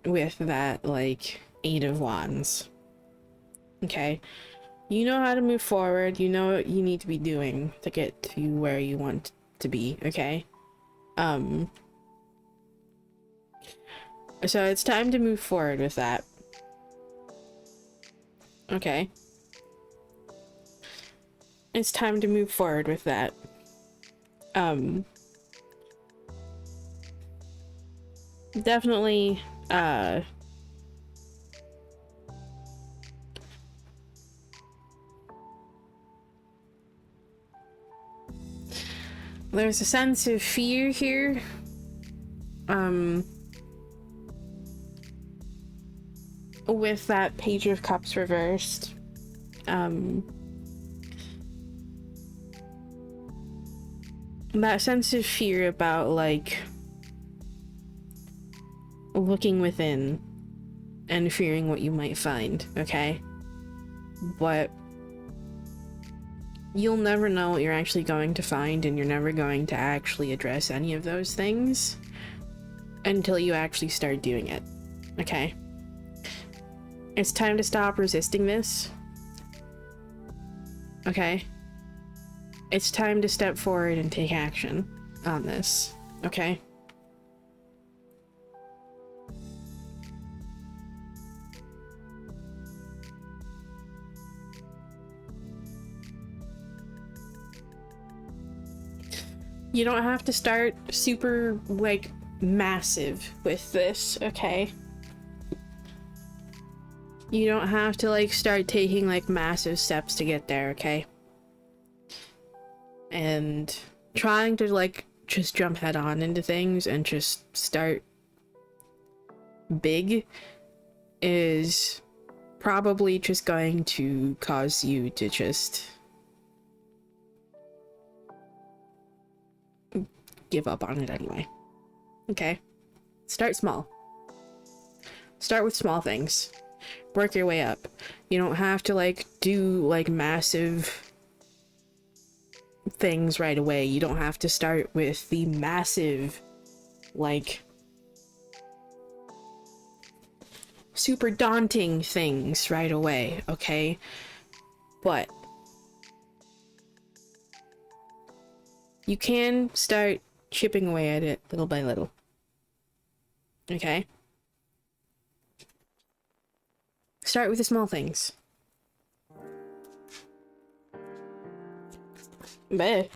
With that, like, 8 of Wands. Okay? You know how to move forward, you know what you need to be doing to get to where you want to be, okay? So it's time to move forward with that. Okay. It's time to move forward with that. Definitely, there's a sense of fear here. With that Page of Cups reversed. That sense of fear about, like, looking within and fearing what you might find, okay? But you'll never know what you're actually going to find, and you're never going to actually address any of those things until you actually start doing it, okay? It's time to stop resisting this, okay? It's time to step forward and take action on this, okay? You don't have to start super, like, massive with this, okay? You don't have to, like, start taking, like, massive steps to get there, okay? And trying to, like, just jump head on into things and just start big is probably just going to cause you to just give up on it anyway. Okay? Start small. Start with small things. Work your way up. You don't have to, like, do, like, massive things right away. You don't have to start with the massive, like, super daunting things right away, okay? But you can start chipping away at it little by little. Okay? Start with the small things. Bleh.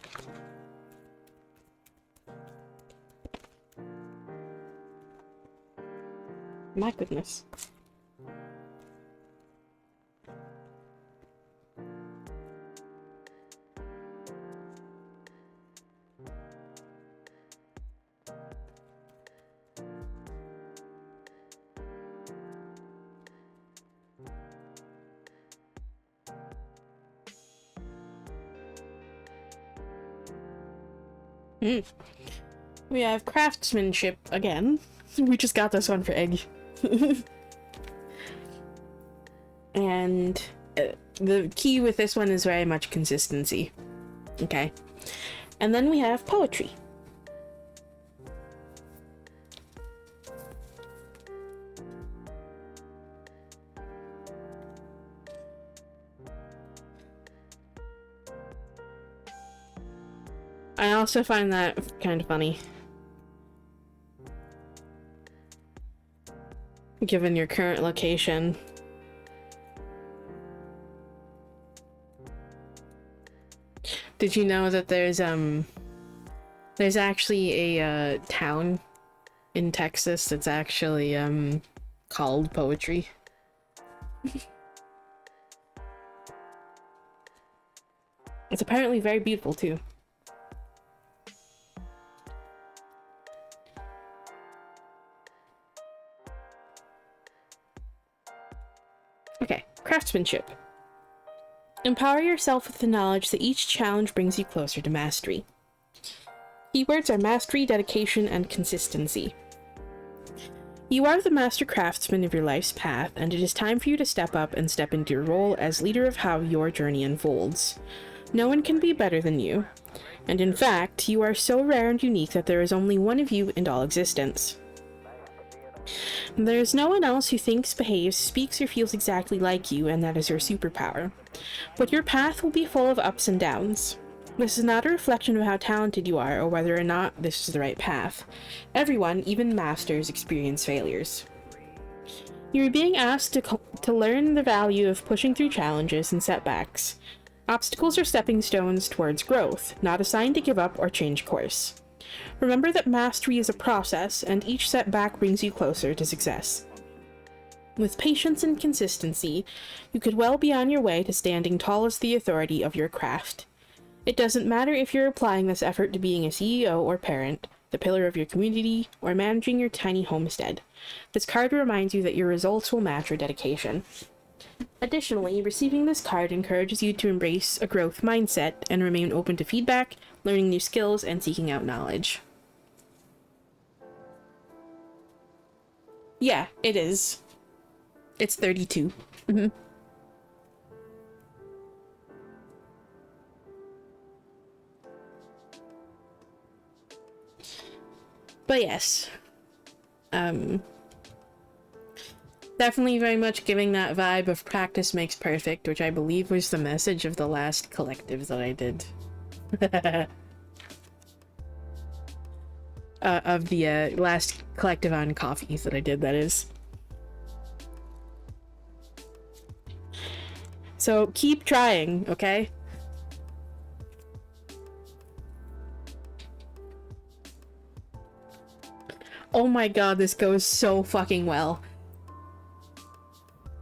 My goodness. We have craftsmanship again. We just got this one for Egg. And the key with this one is very much consistency. Okay. And then we have poetry. I also find that kind of funny. Given your current location. Did you know that there's actually a town in Texas that's actually called Poetry? It's apparently very beautiful too. Okay, craftsmanship. Empower yourself with the knowledge that each challenge brings you closer to mastery. Keywords are mastery, dedication, and consistency. You are the master craftsman of your life's path, and it is time for you to step up and step into your role as leader of how your journey unfolds. No one can be better than you, and in fact, you are so rare and unique that there is only one of you in all existence. There is no one else who thinks, behaves, speaks, or feels exactly like you, and that is your superpower. But your path will be full of ups and downs. This is not a reflection of how talented you are or whether or not this is the right path. Everyone, even masters, experience failures. You are being asked to learn the value of pushing through challenges and setbacks. Obstacles are stepping stones towards growth, not a sign to give up or change course. Remember that mastery is a process, and each setback brings you closer to success. With patience and consistency, you could well be on your way to standing tall as the authority of your craft. It doesn't matter if you're applying this effort to being a CEO or parent, the pillar of your community, or managing your tiny homestead. This card reminds you that your results will match your dedication. Additionally, receiving this card encourages you to embrace a growth mindset and remain open to feedback, learning new skills, and seeking out knowledge. Yeah, it is. It's 32. Mm-hmm. But yes. Definitely very much giving that vibe of practice makes perfect, which I believe was the message of the last collective that I did. Of the last collective on coffee that I did, that is. So keep trying, okay? Oh my god, this goes so fucking well.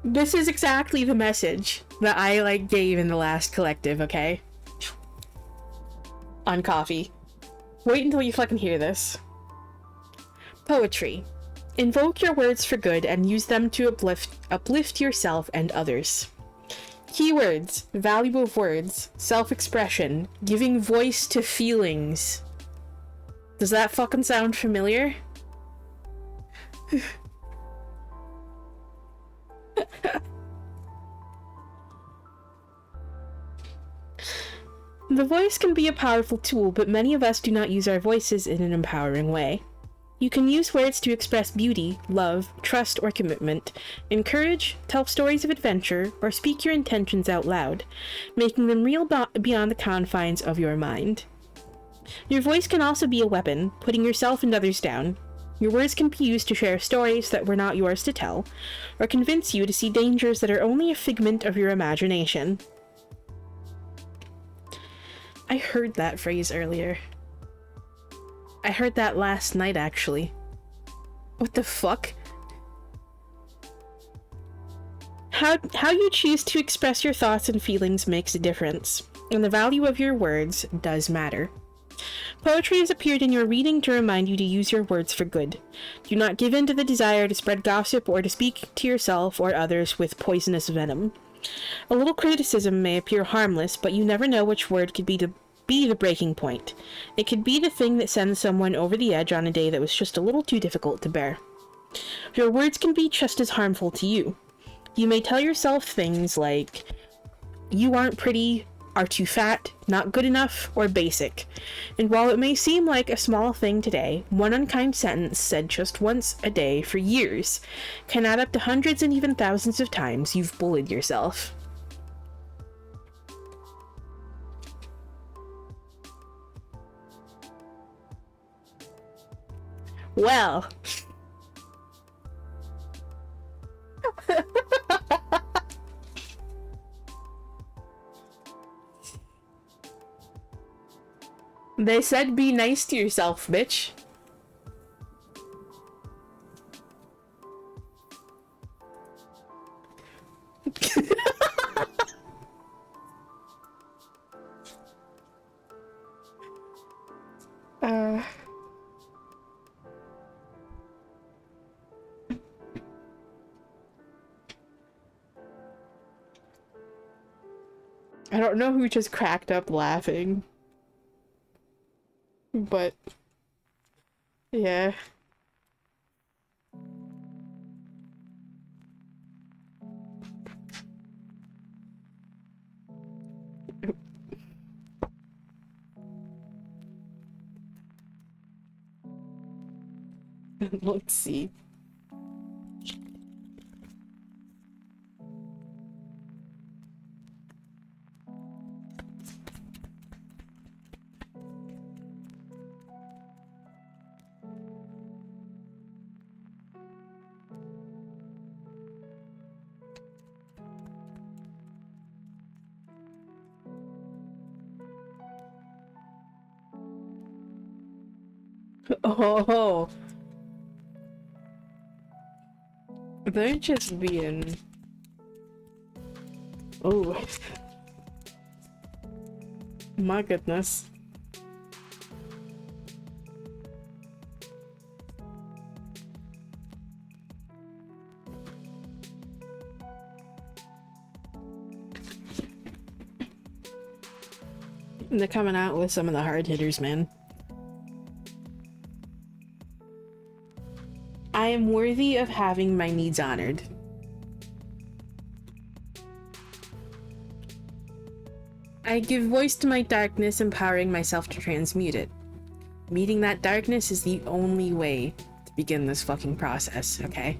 This is exactly the message that I, gave in the last collective, okay? On coffee. Wait until you fucking hear this. Poetry. Invoke your words for good and use them to uplift yourself and others. Keywords. Value of words. Self-expression. Giving voice to feelings. Does that fucking sound familiar? The voice can be a powerful tool, but many of us do not use our voices in an empowering way. You can use words to express beauty, love, trust, or commitment, encourage, tell stories of adventure, or speak your intentions out loud, making them real beyond the confines of your mind. Your voice can also be a weapon, putting yourself and others down. Your words can be used to share stories that were not yours to tell, or convince you to see dangers that are only a figment of your imagination. I heard that phrase earlier. I heard that last night, actually. What the fuck? How you choose to express your thoughts and feelings makes a difference, and the value of your words does matter. Poetry has appeared in your reading to remind you to use your words for good. Do not give in to the desire to spread gossip or to speak to yourself or others with poisonous venom. A little criticism may appear harmless, but you never know which word could be the breaking point. It could be the thing that sends someone over the edge on a day that was just a little too difficult to bear. Your words can be just as harmful to you. You may tell yourself things like, you aren't pretty, are too fat, not good enough, or basic. And while it may seem like a small thing today, one unkind sentence said just once a day for years can add up to hundreds and even thousands of times you've bullied yourself. Well. They said be nice to yourself, bitch. I don't know who just cracked up laughing. But yeah. Let's see. Oh, they're just being. Oh, my goodness. They're coming out with some of the hard hitters, man. I am worthy of having my needs honored. I give voice to my darkness, empowering myself to transmute it. Meeting that darkness is the only way to begin this fucking process, okay?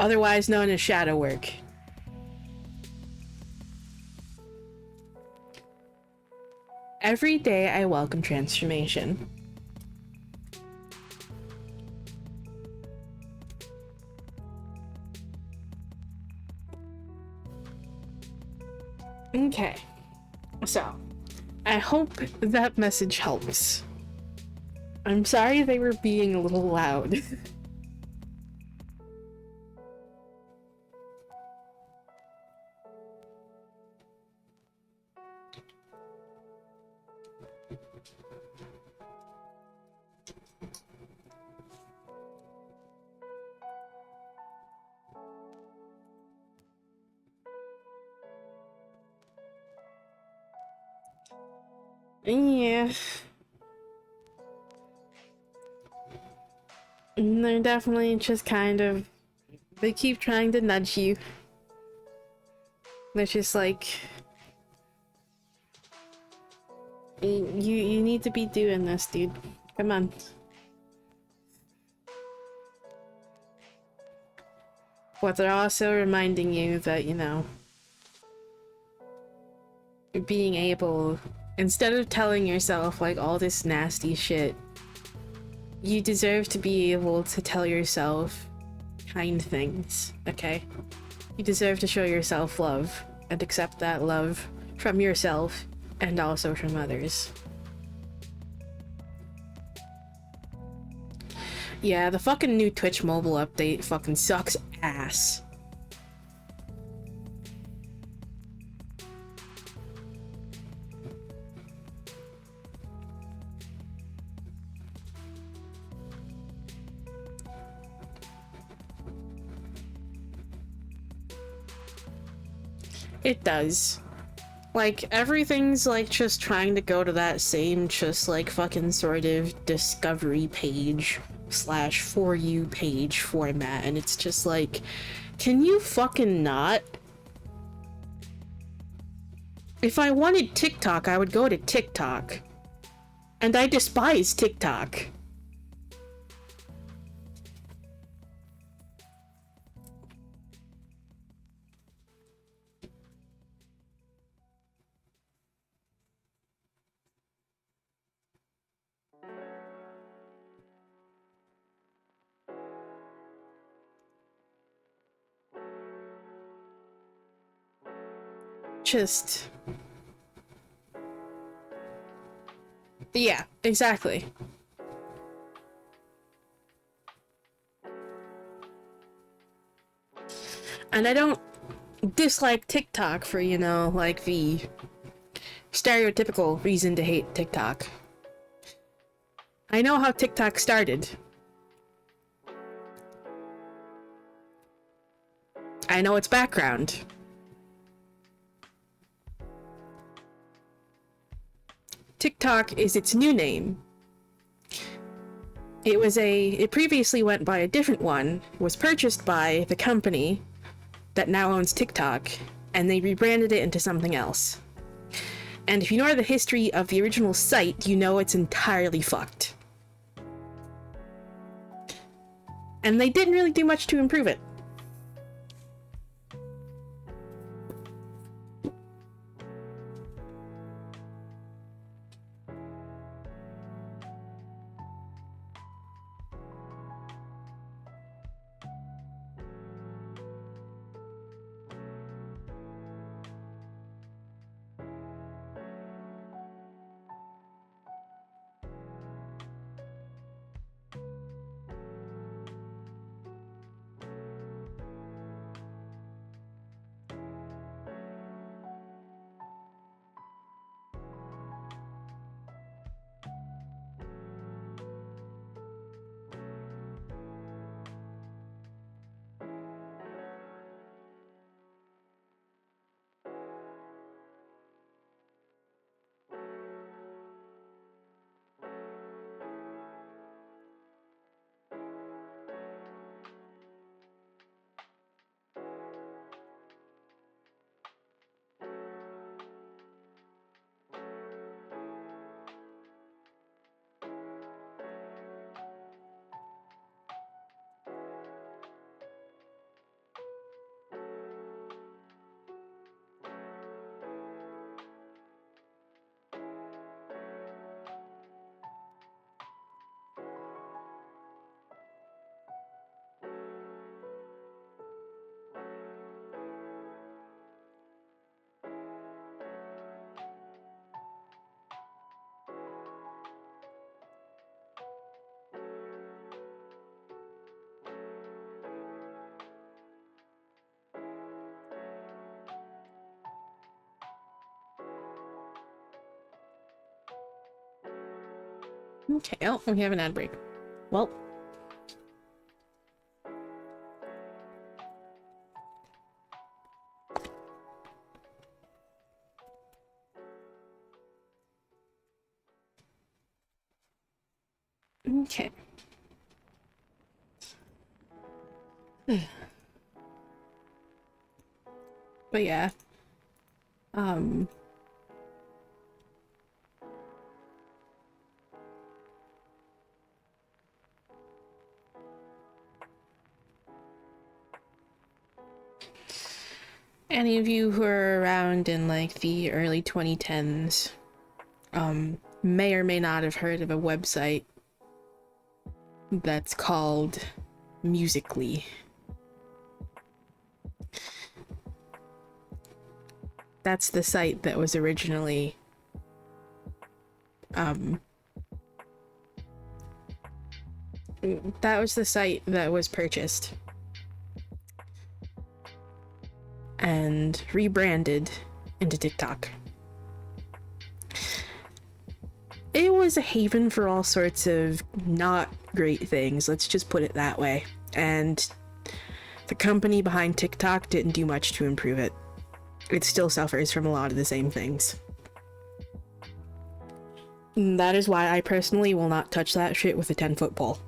Otherwise known as shadow work. Every day I welcome transformation. Okay, so I hope that message helps. I'm sorry they were being a little loud. Yeah. They're definitely just kind of... They keep trying to nudge you. They're just like... You need to be doing this, dude. Come on. But they're also reminding you that, you know... being able... Instead of telling yourself, like, all this nasty shit, you deserve to be able to tell yourself kind things, okay? You deserve to show yourself love and accept that love from yourself and also from others. Yeah, the fucking new Twitch mobile update fucking sucks ass. It does. Like, everything's like just trying to go to that same just like fucking sort of discovery page slash for you page format, and it's just like, can you fucking not? If I wanted TikTok, I would go to TikTok. And I despise TikTok. Just... yeah, exactly. And I don't dislike TikTok for, you know, like the stereotypical reason to hate TikTok. I know how TikTok started. I know its background. TikTok is its new name. It previously went by a different one, was purchased by the company that now owns TikTok, and they rebranded it into something else. And if you know the history of the original site, you know it's entirely fucked. And they didn't really do much to improve it. Okay, oh, we have an ad break. Well. Okay. But yeah. Any of you who are around in like the early 2010s may or may not have heard of a website that's called Musical.ly. That's the site that was originally that was the site that was purchased and rebranded into TikTok. It was a haven for all sorts of not great things, let's just put it that way. And the company behind TikTok didn't do much to improve it. It still suffers from a lot of the same things. And that is why I personally will not touch that shit with a 10-foot pole.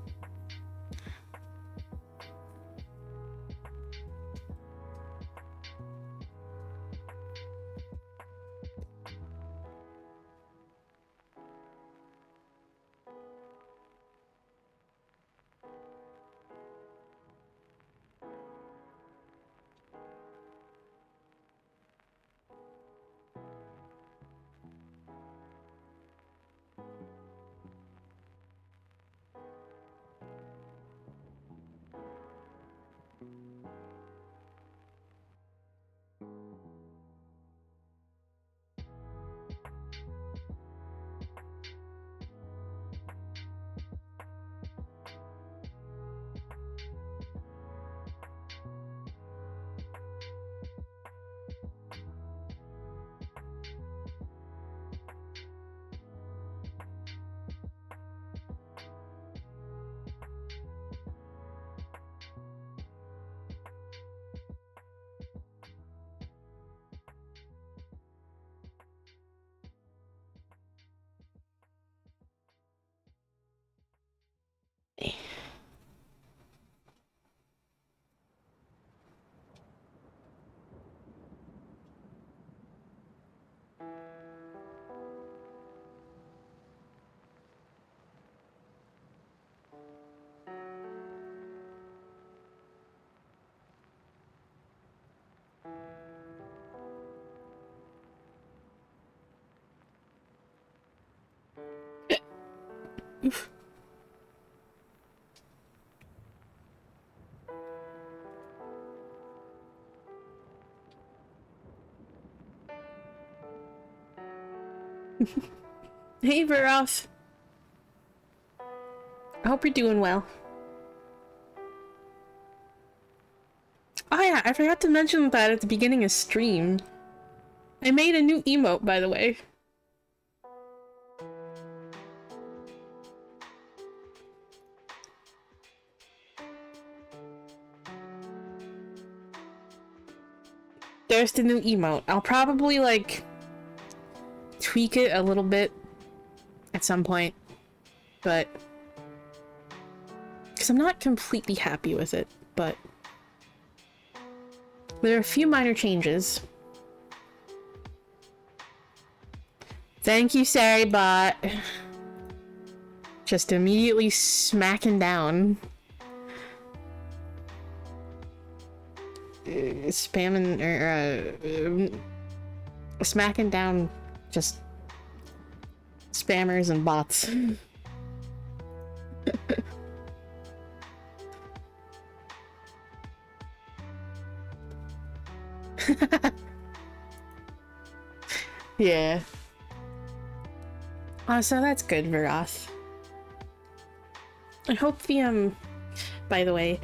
Oof. Hey, Veroth. I hope you're doing well. Oh yeah, I forgot to mention that at the beginning of stream. I made a new emote, by the way. There's the new emote. I'll probably, like, tweak it a little bit at some point, but... because I'm not completely happy with it, but... there are a few minor changes. Thank you, Saribot. Just immediately smacking down. Spamming, or, smacking down just spammers and bots. Yeah. So that's good, Veroth. I hope the, by the way,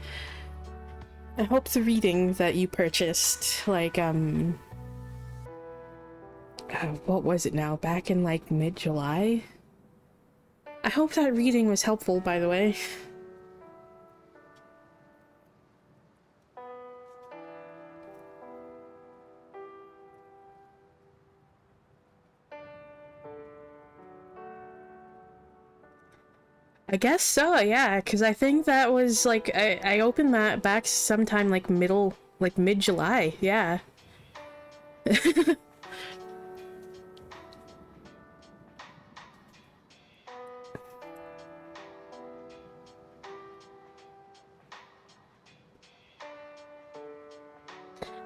I hope the reading that you purchased, like, what was it now? Back in, like, mid-July? I hope that reading was helpful, by the way. I guess so, yeah, because I think that was, like, I opened that back sometime, like, mid-July, yeah.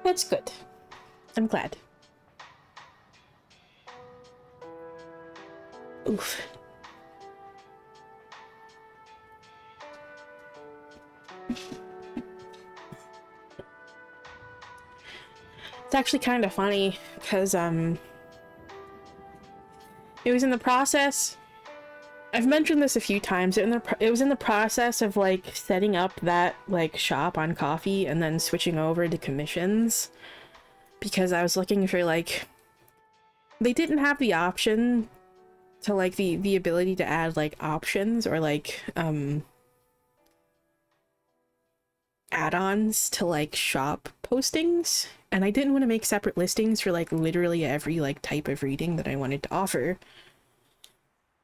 That's good. I'm glad. Oof. It's actually kind of funny, because, it was in the process... I've mentioned this a few times, it was in the process of, like, setting up that, like, shop on Coffee and then switching over to commissions. Because I was looking for, like... they didn't have the option to, like, the ability to add, like, options or, like, add-ons to, like, shop postings. And I didn't want to make separate listings for, like, literally every, like, type of reading that I wanted to offer.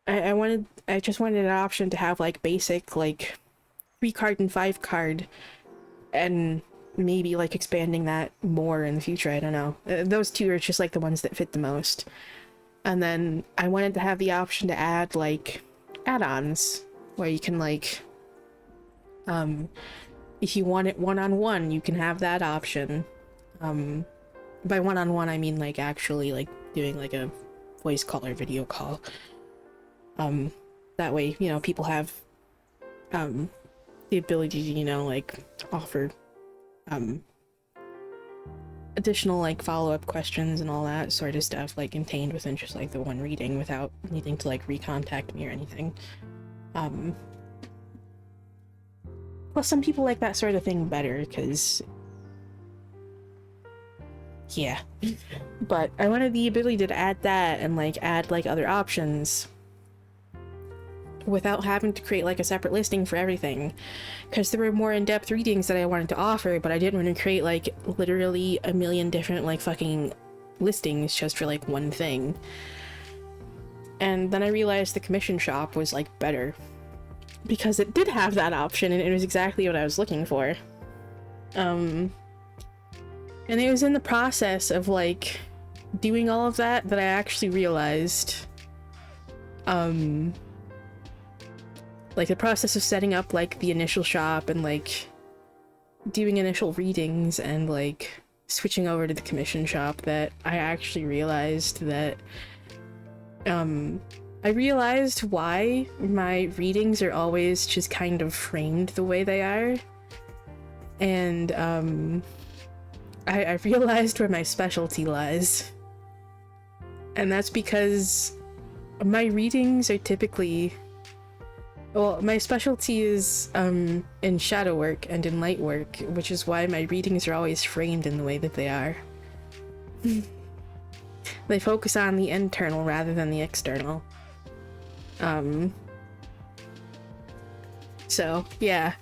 I just wanted an option to have, like, basic, like, 3-card and 5-card, and maybe, like, expanding that more in the future, I don't know. Those two are just, like, the ones that fit the most. And then I wanted to have the option to add, like, add-ons, where you can, like, if you want it one-on-one, you can have that option. By one-on-one, I mean, like, actually, like, doing, like, a voice call or video call. That way, you know, people have, the ability to, you know, like, offer, additional, like, follow-up questions and all that sort of stuff, like, contained within just, like, the one reading without needing to, like, recontact me or anything. Plus, some people like that sort of thing better, because... yeah. But I wanted the ability to add that and, like, add, like, other options without having to create, like, a separate listing for everything. Because there were more in-depth readings that I wanted to offer, but I didn't want to create, like, literally a million different, like, fucking listings just for, like, one thing. And then I realized the commission shop was, like, better. Because it did have that option, and it was exactly what I was looking for. And it was in the process of, like, doing all of that I actually realized, like, the process of setting up, like, the initial shop and, like, doing initial readings and, like, switching over to the commission shop, that I actually realized that, I realized why my readings are always just kind of framed the way they are. And I realized where my specialty lies. And that's because my readings are typically... Well, my specialty is in shadow work and in light work, which is why my readings are always framed in the way that they are. They focus on the internal rather than the external. So, yeah.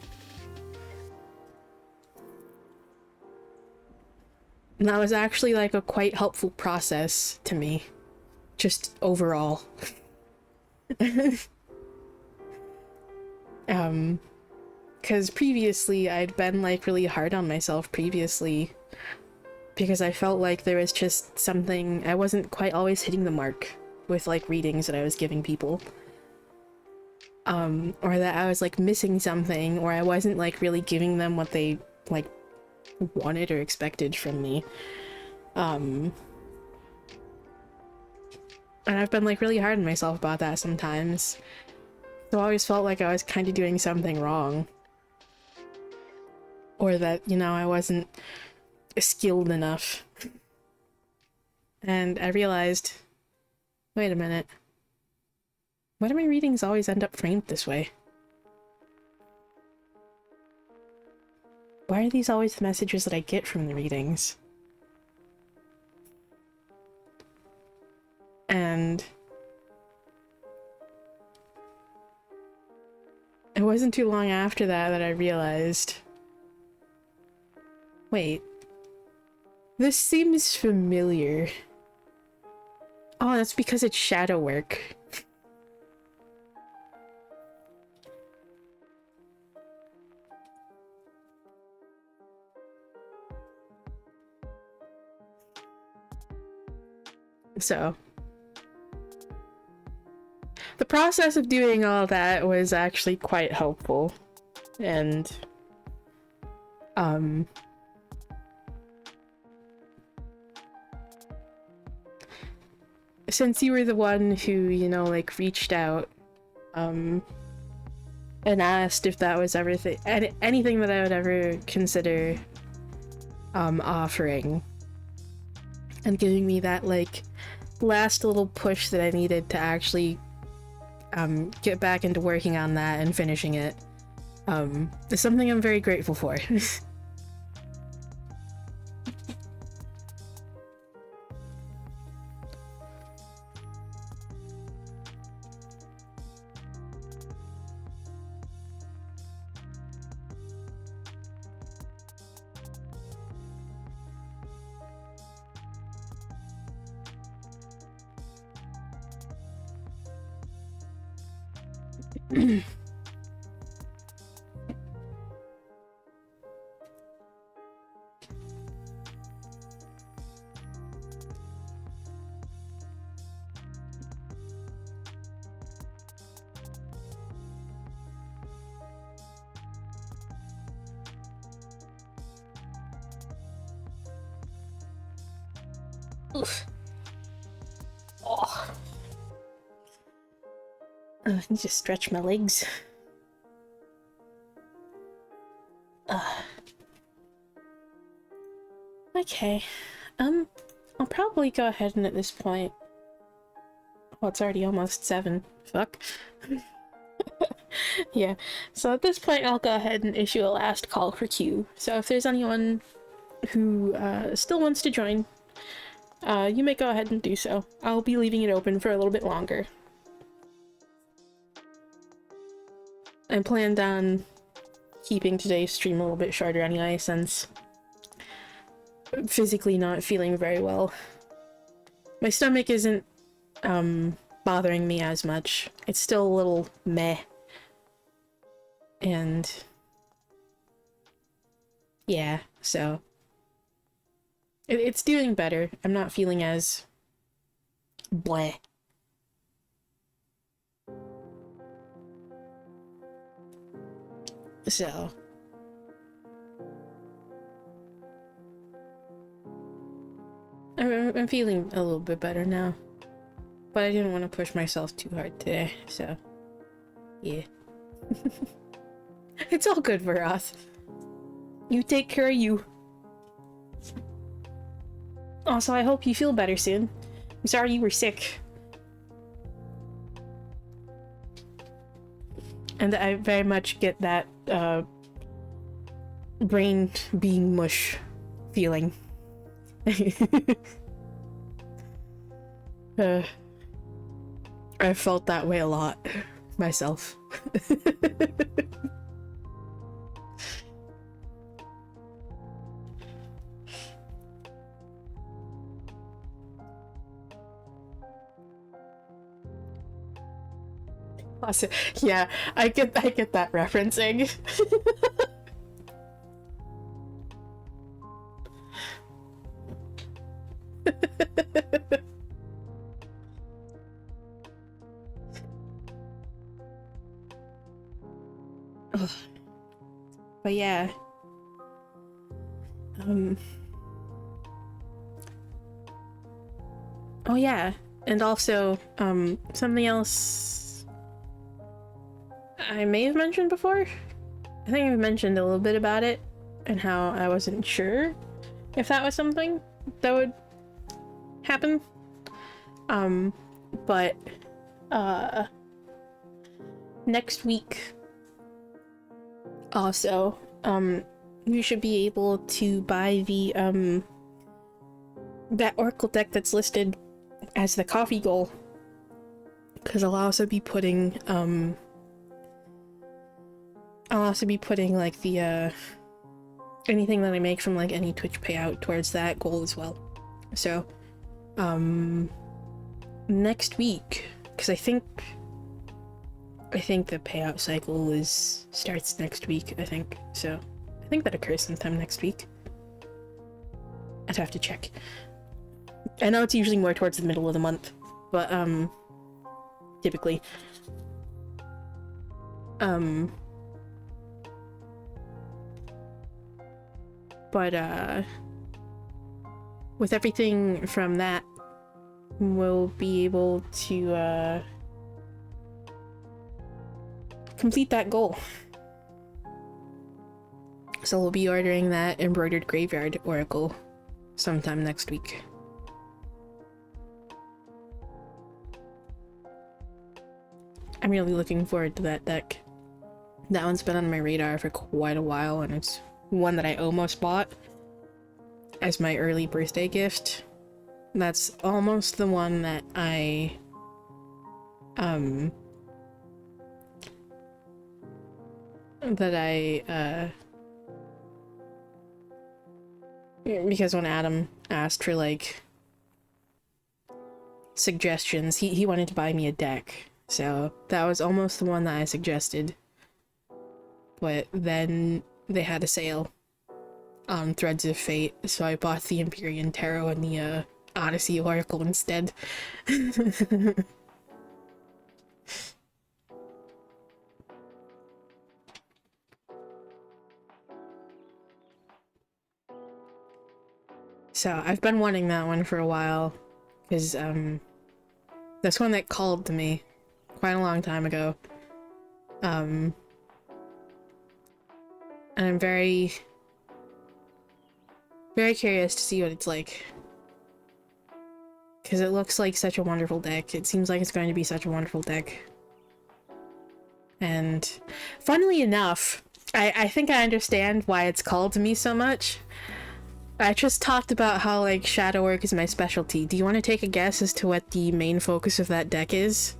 And that was actually like a quite helpful process to me. Just overall. Because previously I'd been like really hard on myself previously because I felt like there was just something, I wasn't quite always hitting the mark with like readings that I was giving people. Or that I was like missing something, or I wasn't like really giving them what they like wanted or expected from me. And I've been like really hard on myself about that sometimes. So I always felt like I was kind of doing something wrong. Or that, you know, I wasn't skilled enough. And I realized, wait a minute. Why do my readings always end up framed this way? Why are these always the messages that I get from the readings? And it wasn't too long after that that I realized, wait, this seems familiar. Oh, that's because it's shadow work. So, the process of doing all that was actually quite helpful. And, since you were the one who, you know, like, reached out, and asked if that was everything, anything that I would ever consider, offering, and giving me that, like, last little push that I needed to actually, get back into working on that and finishing it, is something I'm very grateful for. Oof. Oh. I need to stretch my legs. Okay. I'll probably go ahead and at this point... Oh, it's already almost 7. Fuck. Yeah, so at this point I'll go ahead and issue a last call for Q. So if there's anyone who still wants to join, you may go ahead and do so. I'll be leaving it open for a little bit longer. I planned on keeping today's stream a little bit shorter anyway, since I'm physically not feeling very well. My stomach isn't bothering me as much. It's still a little meh. And yeah, so it's doing better. I'm not feeling as bleh. So I'm feeling a little bit better now. But I didn't want to push myself too hard today, so yeah. It's all good for us. You take care of you. Also, I hope you feel better soon. I'm sorry you were sick. And I very much get that brain being mush feeling. I felt that way a lot myself. Awesome. Yeah, I get that referencing. But yeah. Oh yeah, and also something else I may have mentioned before. I think I've mentioned a little bit about it and how I wasn't sure if that was something that would happen. But next week also, you should be able to buy the that Oracle deck that's listed as the coffee goal, because I'll also be putting like the anything that I make from like any Twitch payout towards that goal as well. So next week, because I think the payout cycle starts next week, I think. So I think that occurs sometime next week. I'd have to check. I know it's usually more towards the middle of the month, but typically. But with everything from that, we'll be able to complete that goal. So we'll be ordering that embroidered graveyard oracle sometime next week. I'm really looking forward to that deck. That one's been on my radar for quite a while, and it's one that I almost bought as my early birthday gift. That's almost the one that I because when Adam asked for like suggestions, he wanted to buy me a deck, so that was almost the one that I suggested. But then they had a sale on Threads of Fate, so I bought the Empyrean Tarot and the Odyssey Oracle instead. So I've been wanting that one for a while, because that's one that called to me quite a long time ago. And I'm very curious to see what it's like, because it looks like such a wonderful deck. It seems like it's going to be such a wonderful deck. And funnily enough, I think I understand why it's called to me so much. I just talked about how like shadow work is my specialty. Do you want to take a guess as to what the main focus of that deck is?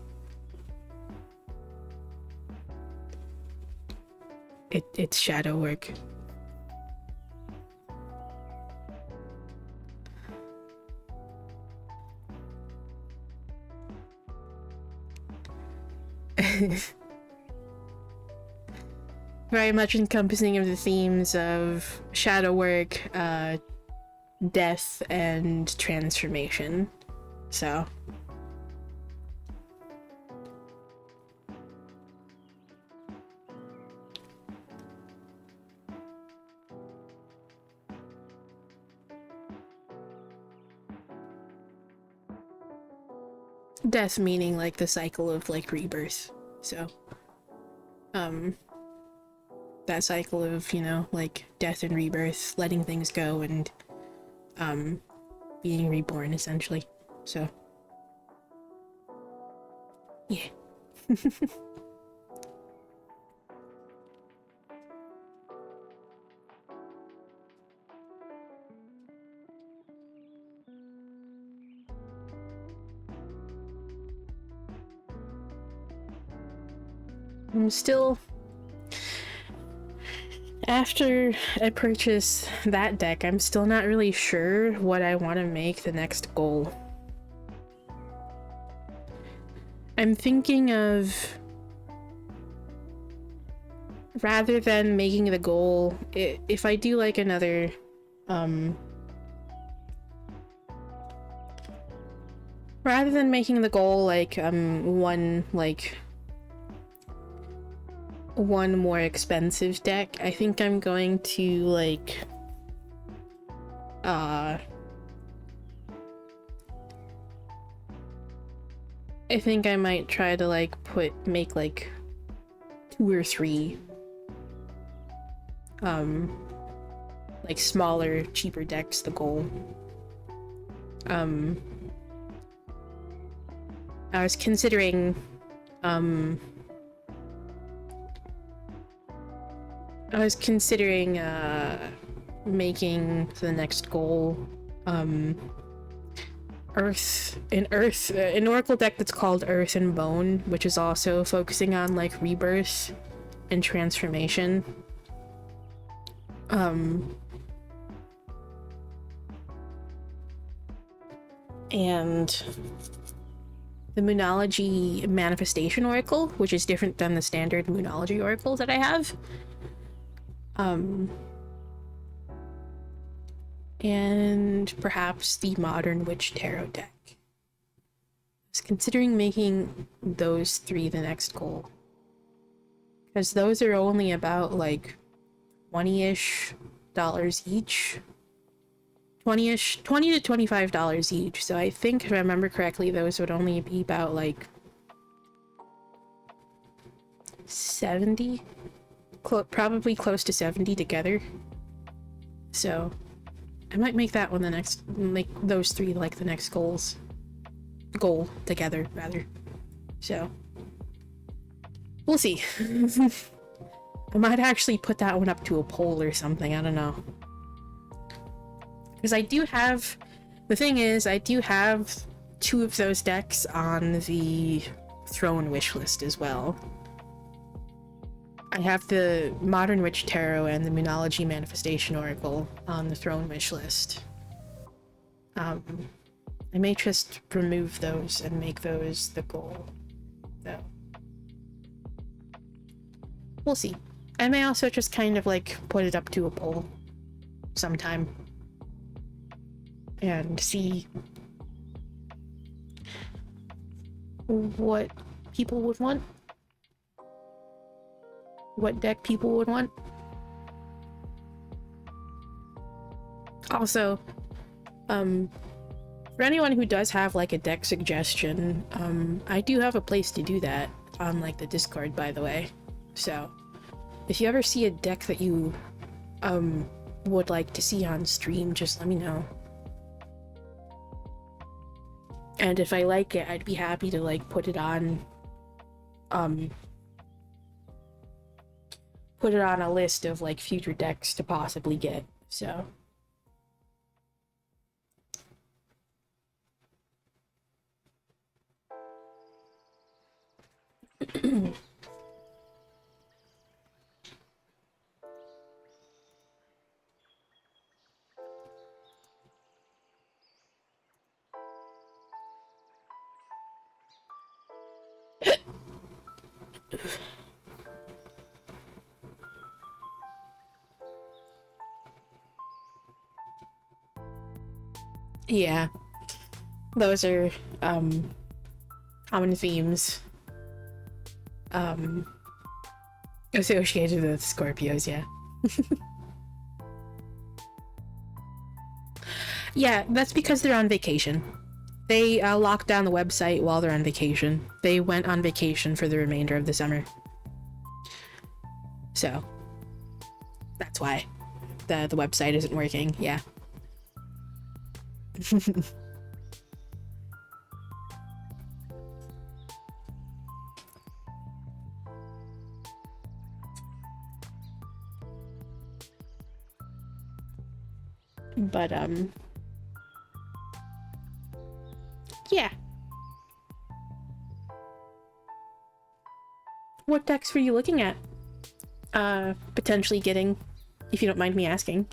It's shadow work. Very much encompassing of the themes of shadow work, death, and transformation. So Death meaning like the cycle of like rebirth. So, that cycle of, you know, like death and rebirth, letting things go and being reborn essentially. So, yeah. I'm still, after I purchase that deck, I'm still not really sure what I want to make the next goal. I'm thinking of, rather than making the goal, if I do like another, rather than making the goal like, one more expensive deck, I think I'm going to like I think I might try to like make like 2 or 3 like smaller, cheaper decks the goal. I was considering making the next goal an oracle deck that's called Earth and Bone, which is also focusing on like rebirth and transformation. And the Moonology Manifestation Oracle, which is different than the standard Moonology Oracle that I have. And perhaps the Modern Witch Tarot deck. I was considering making those 3 the next goal, because those are only about like $20-ish each. $20 to $25 each. So I think, if I remember correctly, those would only be about like 70, probably close to 70 together. So I might make that one the next, make those 3 like the next goal together rather. So we'll see. I might actually put that one up to a poll or something, I don't know. Because I do have, the thing is, I do have 2 of those decks on the Throne wishlist as well. I have the Modern Witch Tarot and the Moonology Manifestation Oracle on the Throne wishlist. I may just remove those and make those the goal, though. We'll see. I may also just kind of like put it up to a poll sometime and see what people would want. What deck people would want. Also, for anyone who does have like a deck suggestion, I do have a place to do that on like the Discord, by the way. So if you ever see a deck that you would like to see on stream, just let me know. And if I like it, I'd be happy to like put it on a list of like future decks to possibly get. So yeah, those are common themes associated with Scorpios, yeah. Yeah, that's because they're on vacation. They locked down the website while they're on vacation. They went on vacation for the remainder of the summer. So that's why the website isn't working. Yeah. But yeah. What decks were you looking at? Potentially getting, if you don't mind me asking.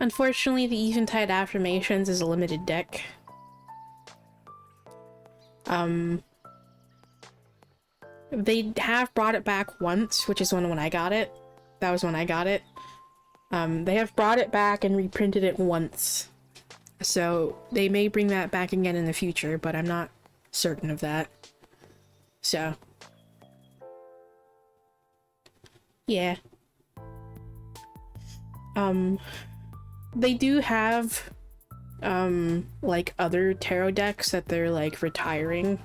Unfortunately, the Eventide Affirmations is a limited deck. They have brought it back once, which is when I got it. That was when I got it. They have brought it back and reprinted it once. So they may bring that back again in the future, but I'm not certain of that. So yeah. They do have like other tarot decks that they're like retiring.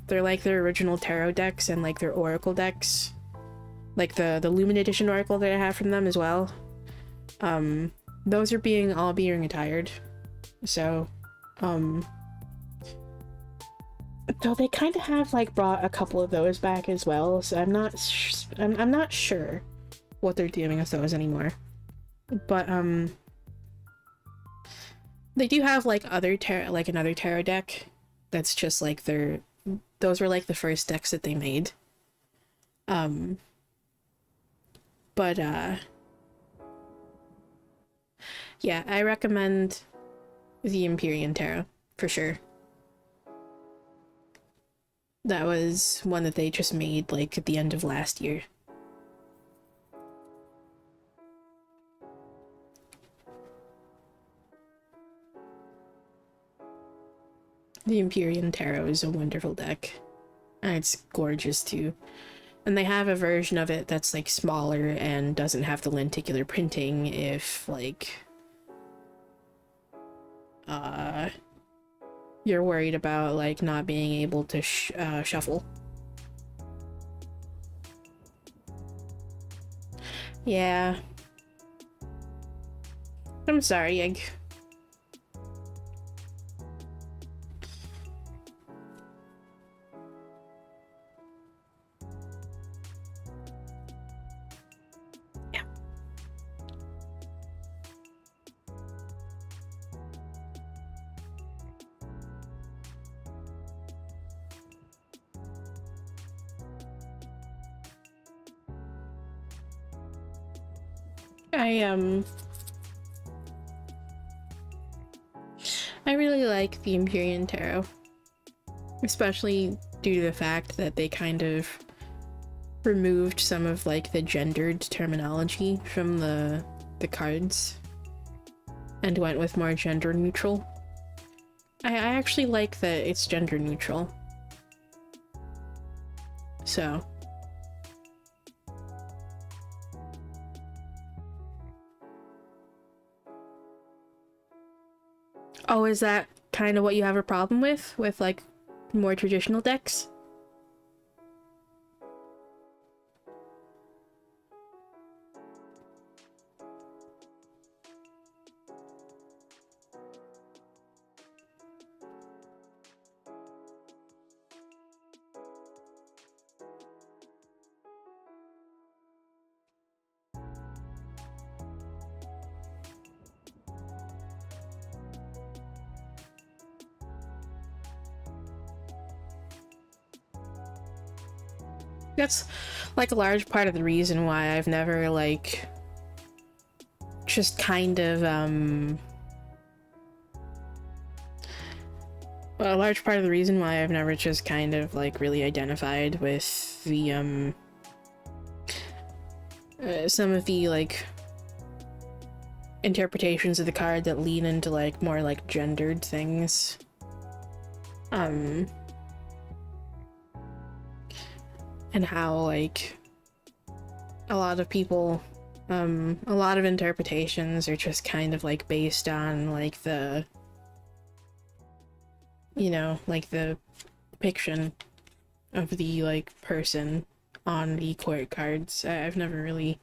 They're like their original tarot decks and like their oracle decks, like the Lumen Edition oracle that I have from them as well. Those are all being retired. So though they kind of have like brought a couple of those back as well, so I'm not sure what they're doing with those anymore. But they do have like another tarot deck that's just like those were like the first decks that they made. But yeah, I recommend the Empyrean Tarot for sure. That was one that they just made like at the end of last year. The Empyrean Tarot is a wonderful deck. And it's gorgeous too. And they have a version of it that's like smaller and doesn't have the lenticular printing if like you're worried about like not being able to shuffle. Yeah. I'm sorry, Egg. I really like the Empyrean Tarot, especially due to the fact that they kind of removed some of like the gendered terminology from the cards and went with more gender neutral. I actually like that it's gender neutral. So oh, is that kind of what you have a problem with like more traditional decks? That's like a large part of the reason why I've never like just kind of a large part of the reason why I've never just kind of like really identified with the some of the like interpretations of the card that lean into like more like gendered things. And how like a lot of people, a lot of interpretations are just kind of like based on like the, you know, like the depiction of the like person on the court cards. I've never really,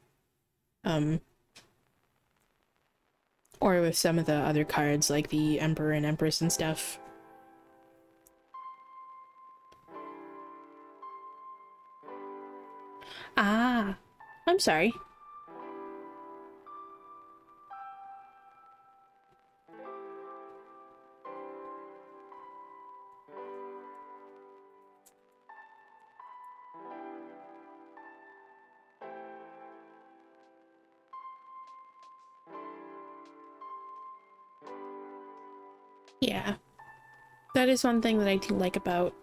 or with some of the other cards like the Emperor and Empress and stuff. Ah, I'm sorry. Yeah, that is one thing that I do like about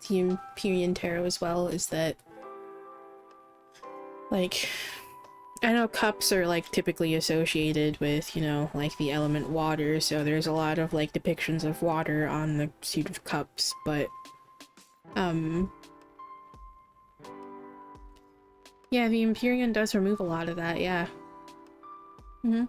the Empyrean Tarot as well, is that, like, I know cups are, like, typically associated with, you know, like, the element water, so there's a lot of, like, depictions of water on the suit of cups, but, yeah, the Empyrean does remove a lot of that, yeah. Mm-hmm.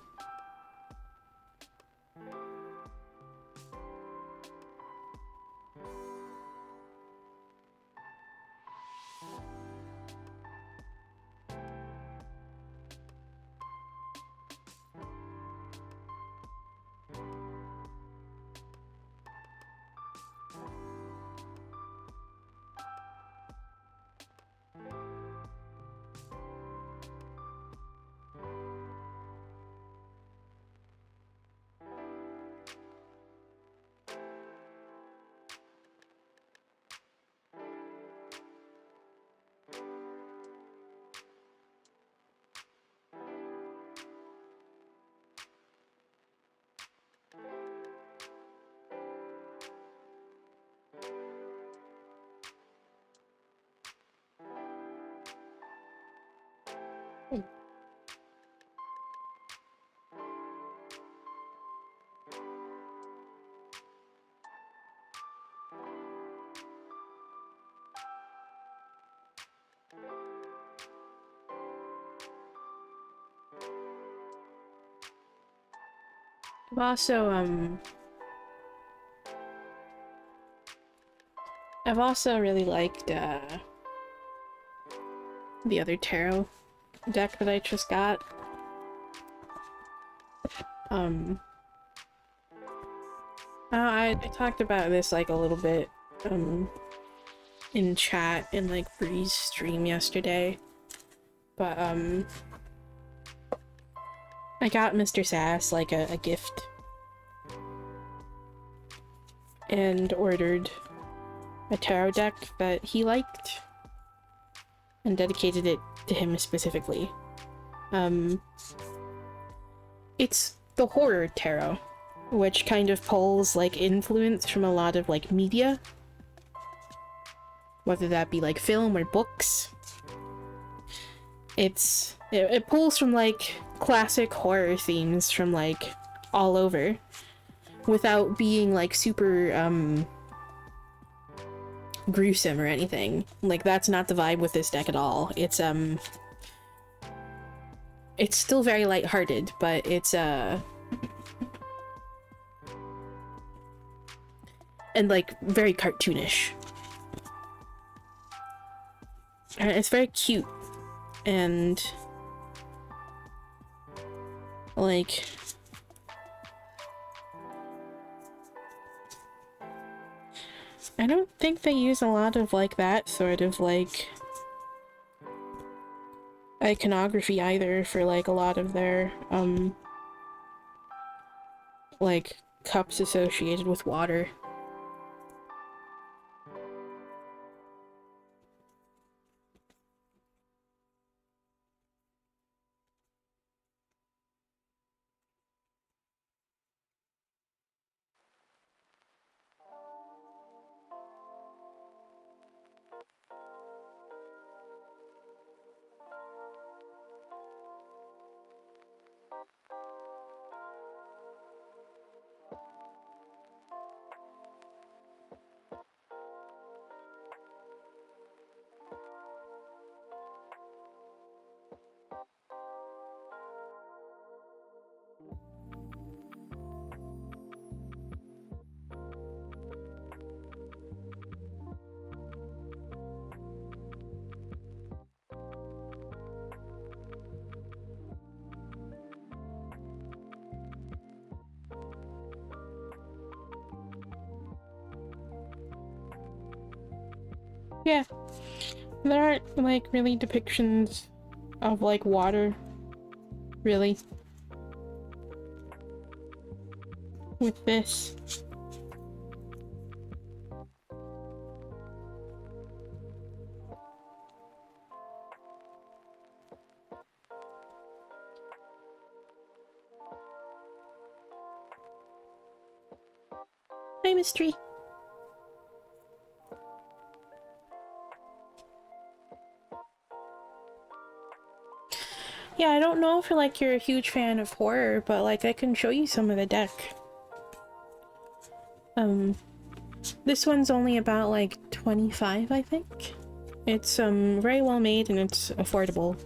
I've also really liked, the other tarot deck that I just got. I talked about this, like, a little bit, in chat in, like, Bree's stream yesterday, but, I got Mr. Sass, like, a gift, and ordered a tarot deck that he liked, and dedicated it to him specifically. It's the horror tarot, which kind of pulls, like, influence from a lot of, like, media, whether that be, like, film or books. It pulls from, like, classic horror themes from, like, all over, without being, like, super, gruesome or anything. Like, that's not the vibe with this deck at all. It's still very lighthearted, but it's, and, like, very cartoonish. And it's very cute, and, like, I don't think they use a lot of, like, that sort of, like, iconography either for, like, a lot of their, like, cups associated with water. Yeah, there aren't like really depictions of like water, really, with this. Hi, mystery. Yeah, I don't know if like you're a huge fan of horror, but like I can show you some of the deck. This one's only about like 25, I think. It's very well made and it's affordable.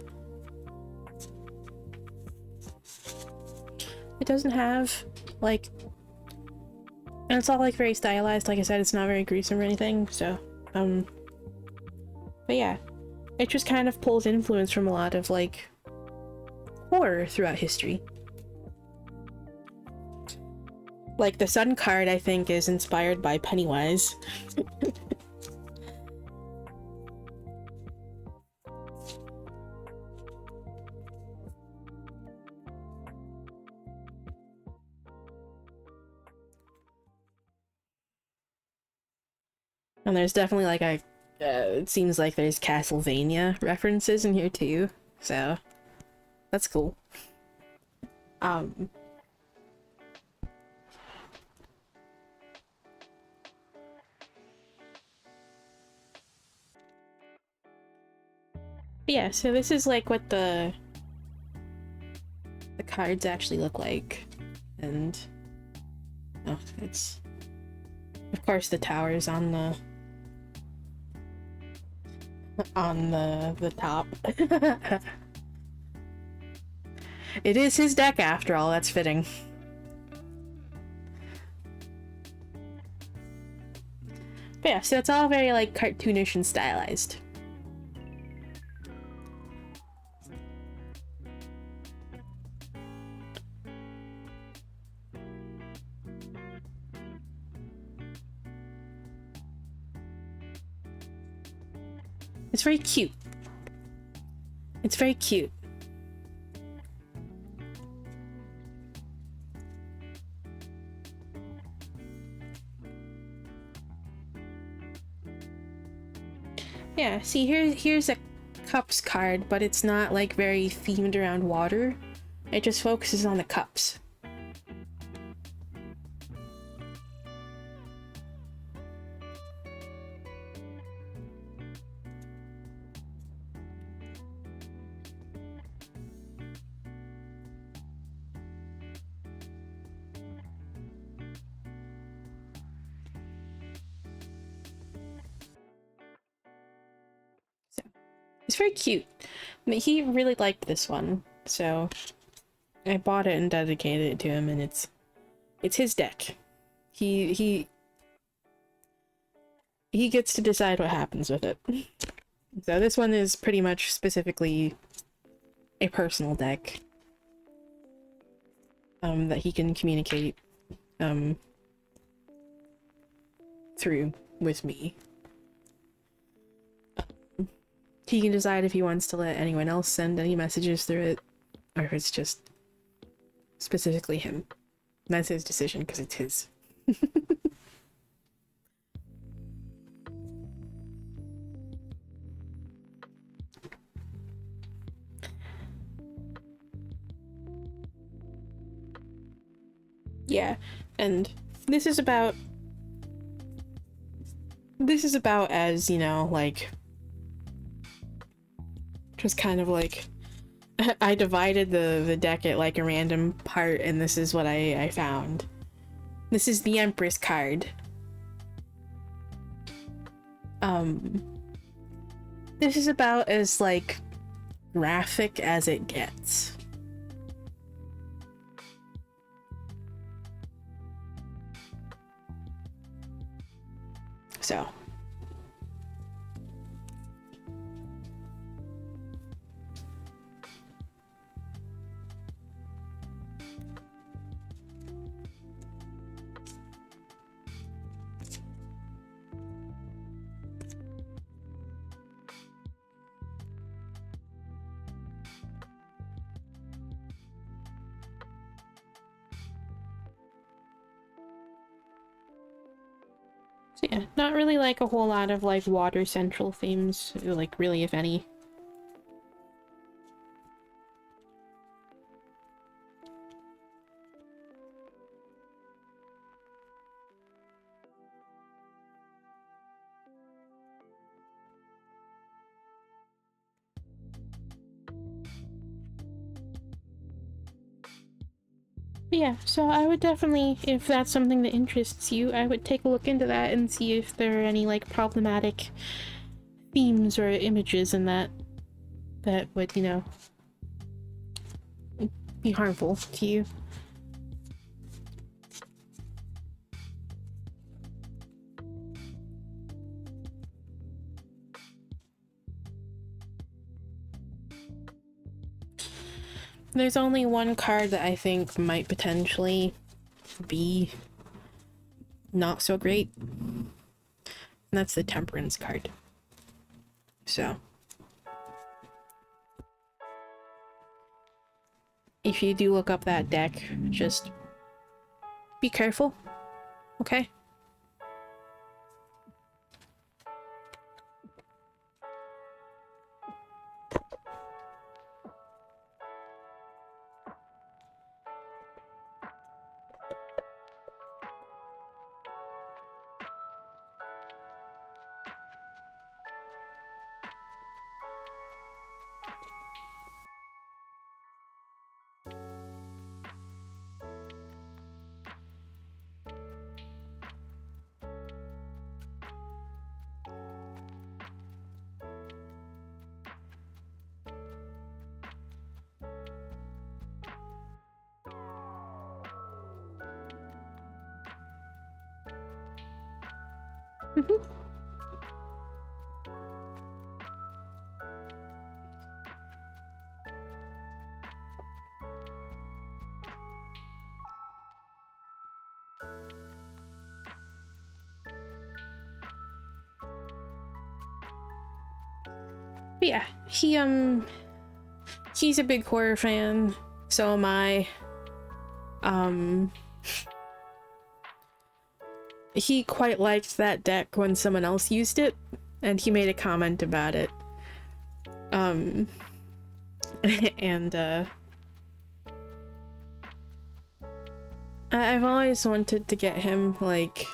It doesn't have like, and it's all like very stylized. Like I said, it's not very gruesome or anything. So, but yeah, it just kind of pulls influence from a lot of like horror throughout history. Like the Sun card, I think, is inspired by Pennywise. And there's definitely like a, it seems like there's Castlevania references in here too, so that's cool. Yeah, so this is like what the cards actually look like, and oh, it's of course the towers on the top. It is his deck after all, that's fitting. But yeah, so it's all very like cartoonish and stylized. It's very cute. It's very cute. Yeah, see here's a cups card, but it's not like very themed around water. It just focuses on the cups. It's very cute. I mean, he really liked this one, so I bought it and dedicated it to him, and it's his deck. He gets to decide what happens with it. So this one is pretty much specifically a personal deck that he can communicate through with me. He can decide if he wants to let anyone else send any messages through it, or if it's just specifically him. And that's his decision, because it's his. Yeah, and this is about as, you know, like, just kind of like I divided the deck at like a random part, and this is what I found. This is the Empress card. This is about as like graphic as it gets. So So yeah, not really like a whole lot of like water central themes, like really if any. But yeah, so I would definitely, if that's something that interests you, I would take a look into that and see if there are any like problematic themes or images in that would, you know, be harmful to you. There's only one card that I think might potentially be not so great, and that's the Temperance card. So if you do look up that deck, just be careful, okay? But yeah, he's a big horror fan, so am I. He quite liked that deck when someone else used it, and he made a comment about it. And I've always wanted to get him like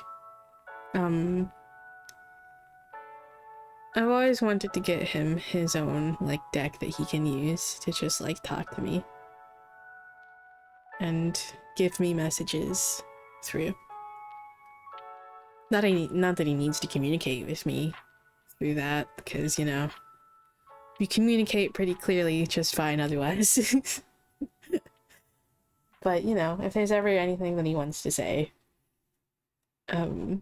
I've always wanted to get him his own like deck that he can use to just like talk to me and give me messages through. Not that he needs to communicate with me through that, because you know we communicate pretty clearly just fine otherwise. But you know, if there's ever anything that he wants to say through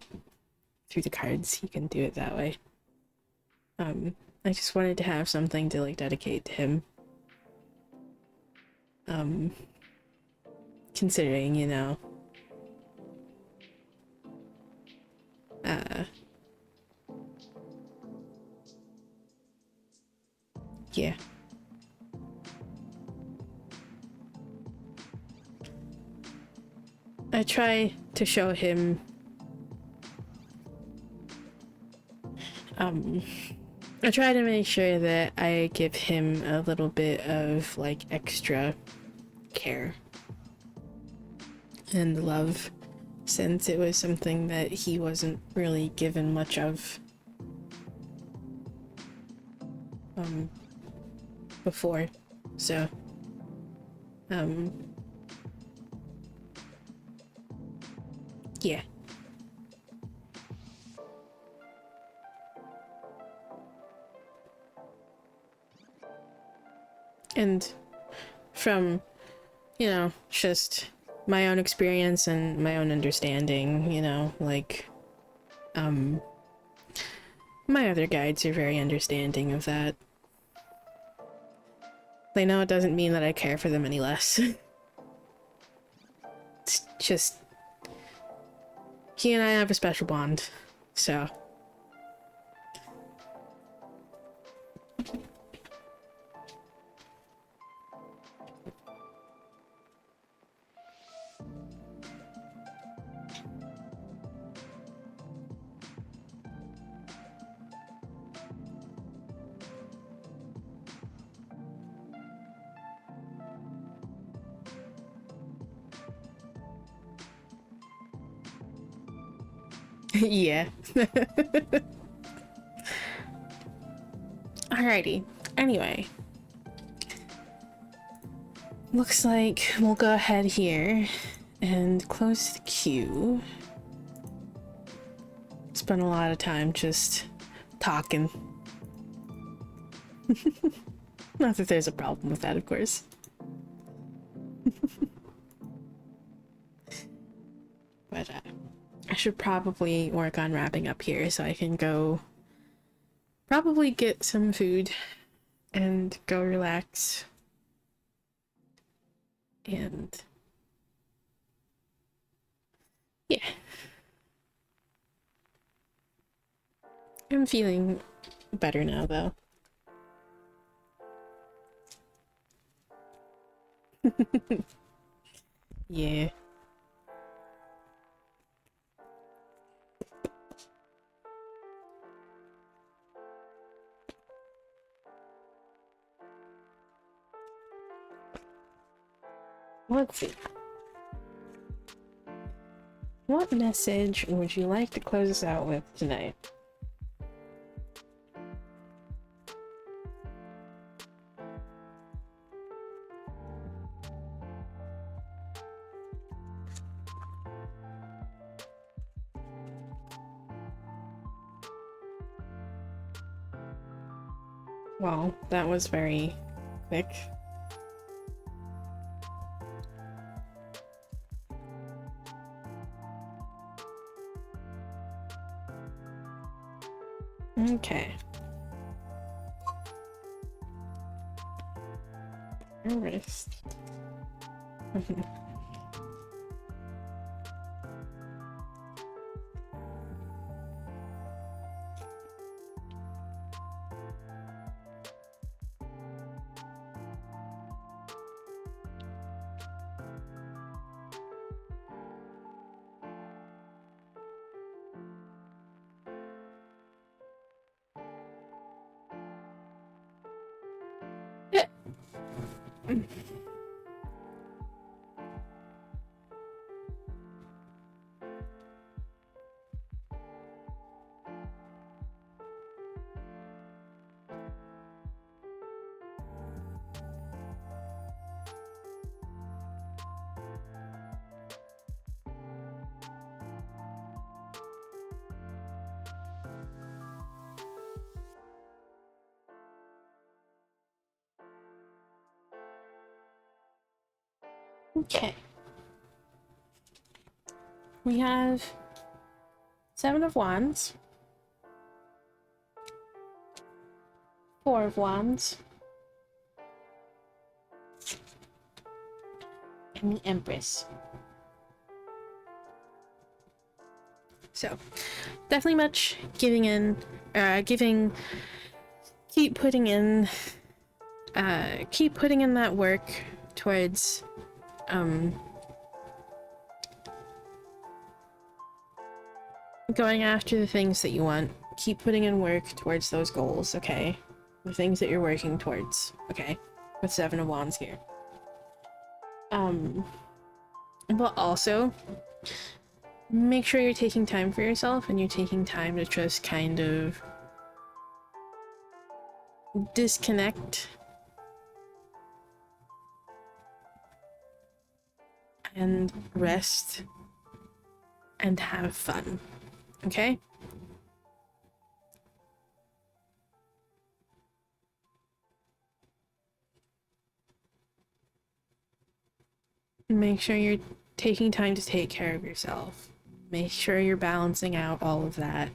the cards, he can do it that way. I just wanted to have something to like dedicate to him. Considering, you know, yeah. I try to show him I try to make sure that I give him a little bit of like extra care and love, since it was something that he wasn't really given much of before. So yeah. And from, you know, just my own experience and my own understanding, you know, like my other guides are very understanding of that. They know it doesn't mean that I care for them any less. It's just he and I have a special bond, so Yeah. Alrighty. Anyway. Looks like we'll go ahead here and close the queue. Spent a lot of time just talking. Not that there's a problem with that, of course. But I should probably work on wrapping up here so I can go probably get some food and go relax. And yeah. I'm feeling better now, though. Yeah. Let's see. What message would you like to close us out with tonight? Well, that was very quick. Okay. Wrist. Okay. We have 7 of Wands, 4 of Wands, and the Empress. So, definitely much keep putting in that work towards going after the things that you want. Keep putting in work towards those goals, okay? The things that you're working towards, okay? With 7 of Wands here. But also, make sure you're taking time for yourself and you're taking time to just kind of disconnect and rest and have fun, okay? Make sure you're taking time to take care of yourself. Make sure you're balancing out all of that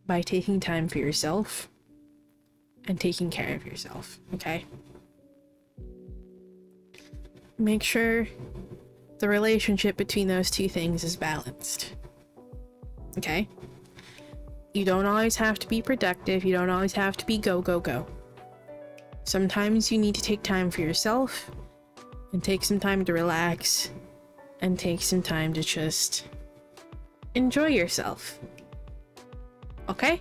by taking time for yourself and taking care of yourself, okay? Make sure the relationship between those two things is balanced, okay? You don't always have to be productive. You don't always have to be go, go, go. Sometimes you need to take time for yourself and take some time to relax and take some time to just enjoy yourself. Okay?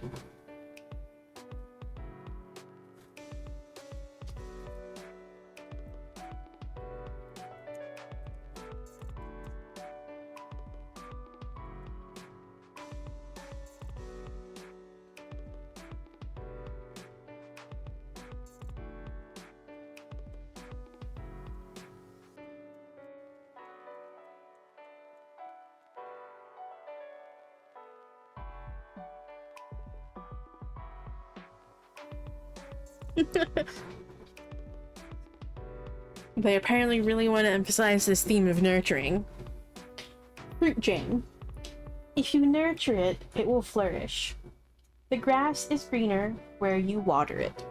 They apparently really want to emphasize this theme of nurturing. Fruit Jane. If you nurture it, it will flourish. The grass is greener where you water it.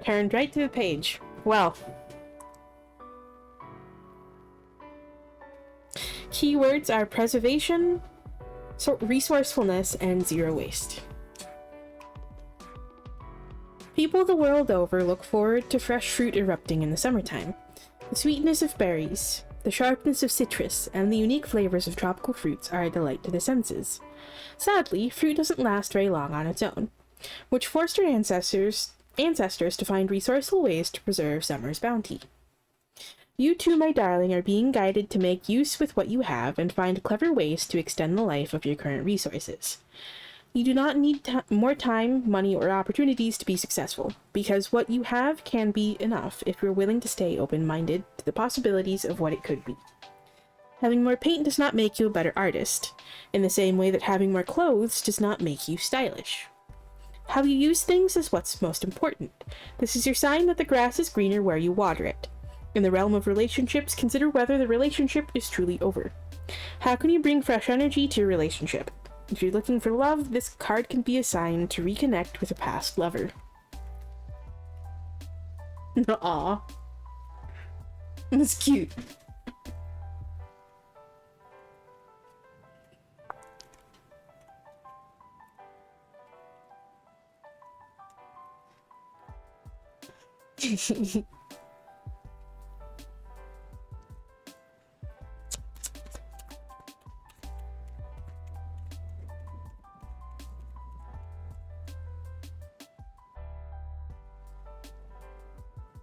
Turned right to the page. Well. Keywords are preservation, resourcefulness, and zero waste. People the world over look forward to fresh fruit erupting in the summertime. The sweetness of berries, the sharpness of citrus, and the unique flavors of tropical fruits are a delight to the senses. Sadly, fruit doesn't last very long on its own, which forced our ancestors to find resourceful ways to preserve summer's bounty. You too, my darling, are being guided to make use with what you have and find clever ways to extend the life of your current resources. You do not need more time, money, or opportunities to be successful, because what you have can be enough if you're willing to stay open-minded to the possibilities of what it could be. Having more paint does not make you a better artist, in the same way that having more clothes does not make you stylish. How you use things is what's most important. This is your sign that the grass is greener where you water it. In the realm of relationships, consider whether the relationship is truly over. How can you bring fresh energy to your relationship? If you're looking for love, this card can be a sign to reconnect with a past lover. Aww. That's cute.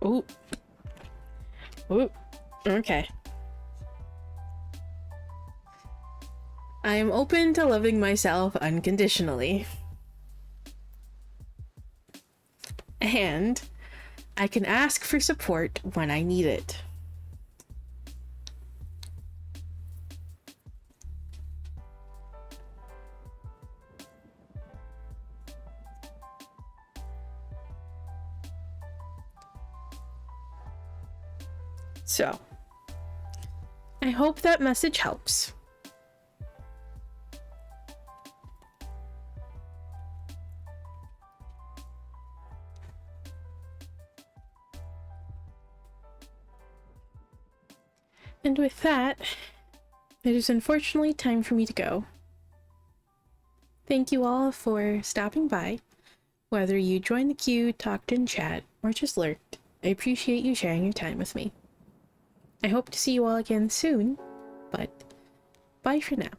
Ooh. Ooh. Okay. I am open to loving myself unconditionally. And I can ask for support when I need it. So, I hope that message helps. And with that, it is unfortunately time for me to go. Thank you all for stopping by. Whether you joined the queue, talked in chat, or just lurked, I appreciate you sharing your time with me. I hope to see you all again soon, but bye for now.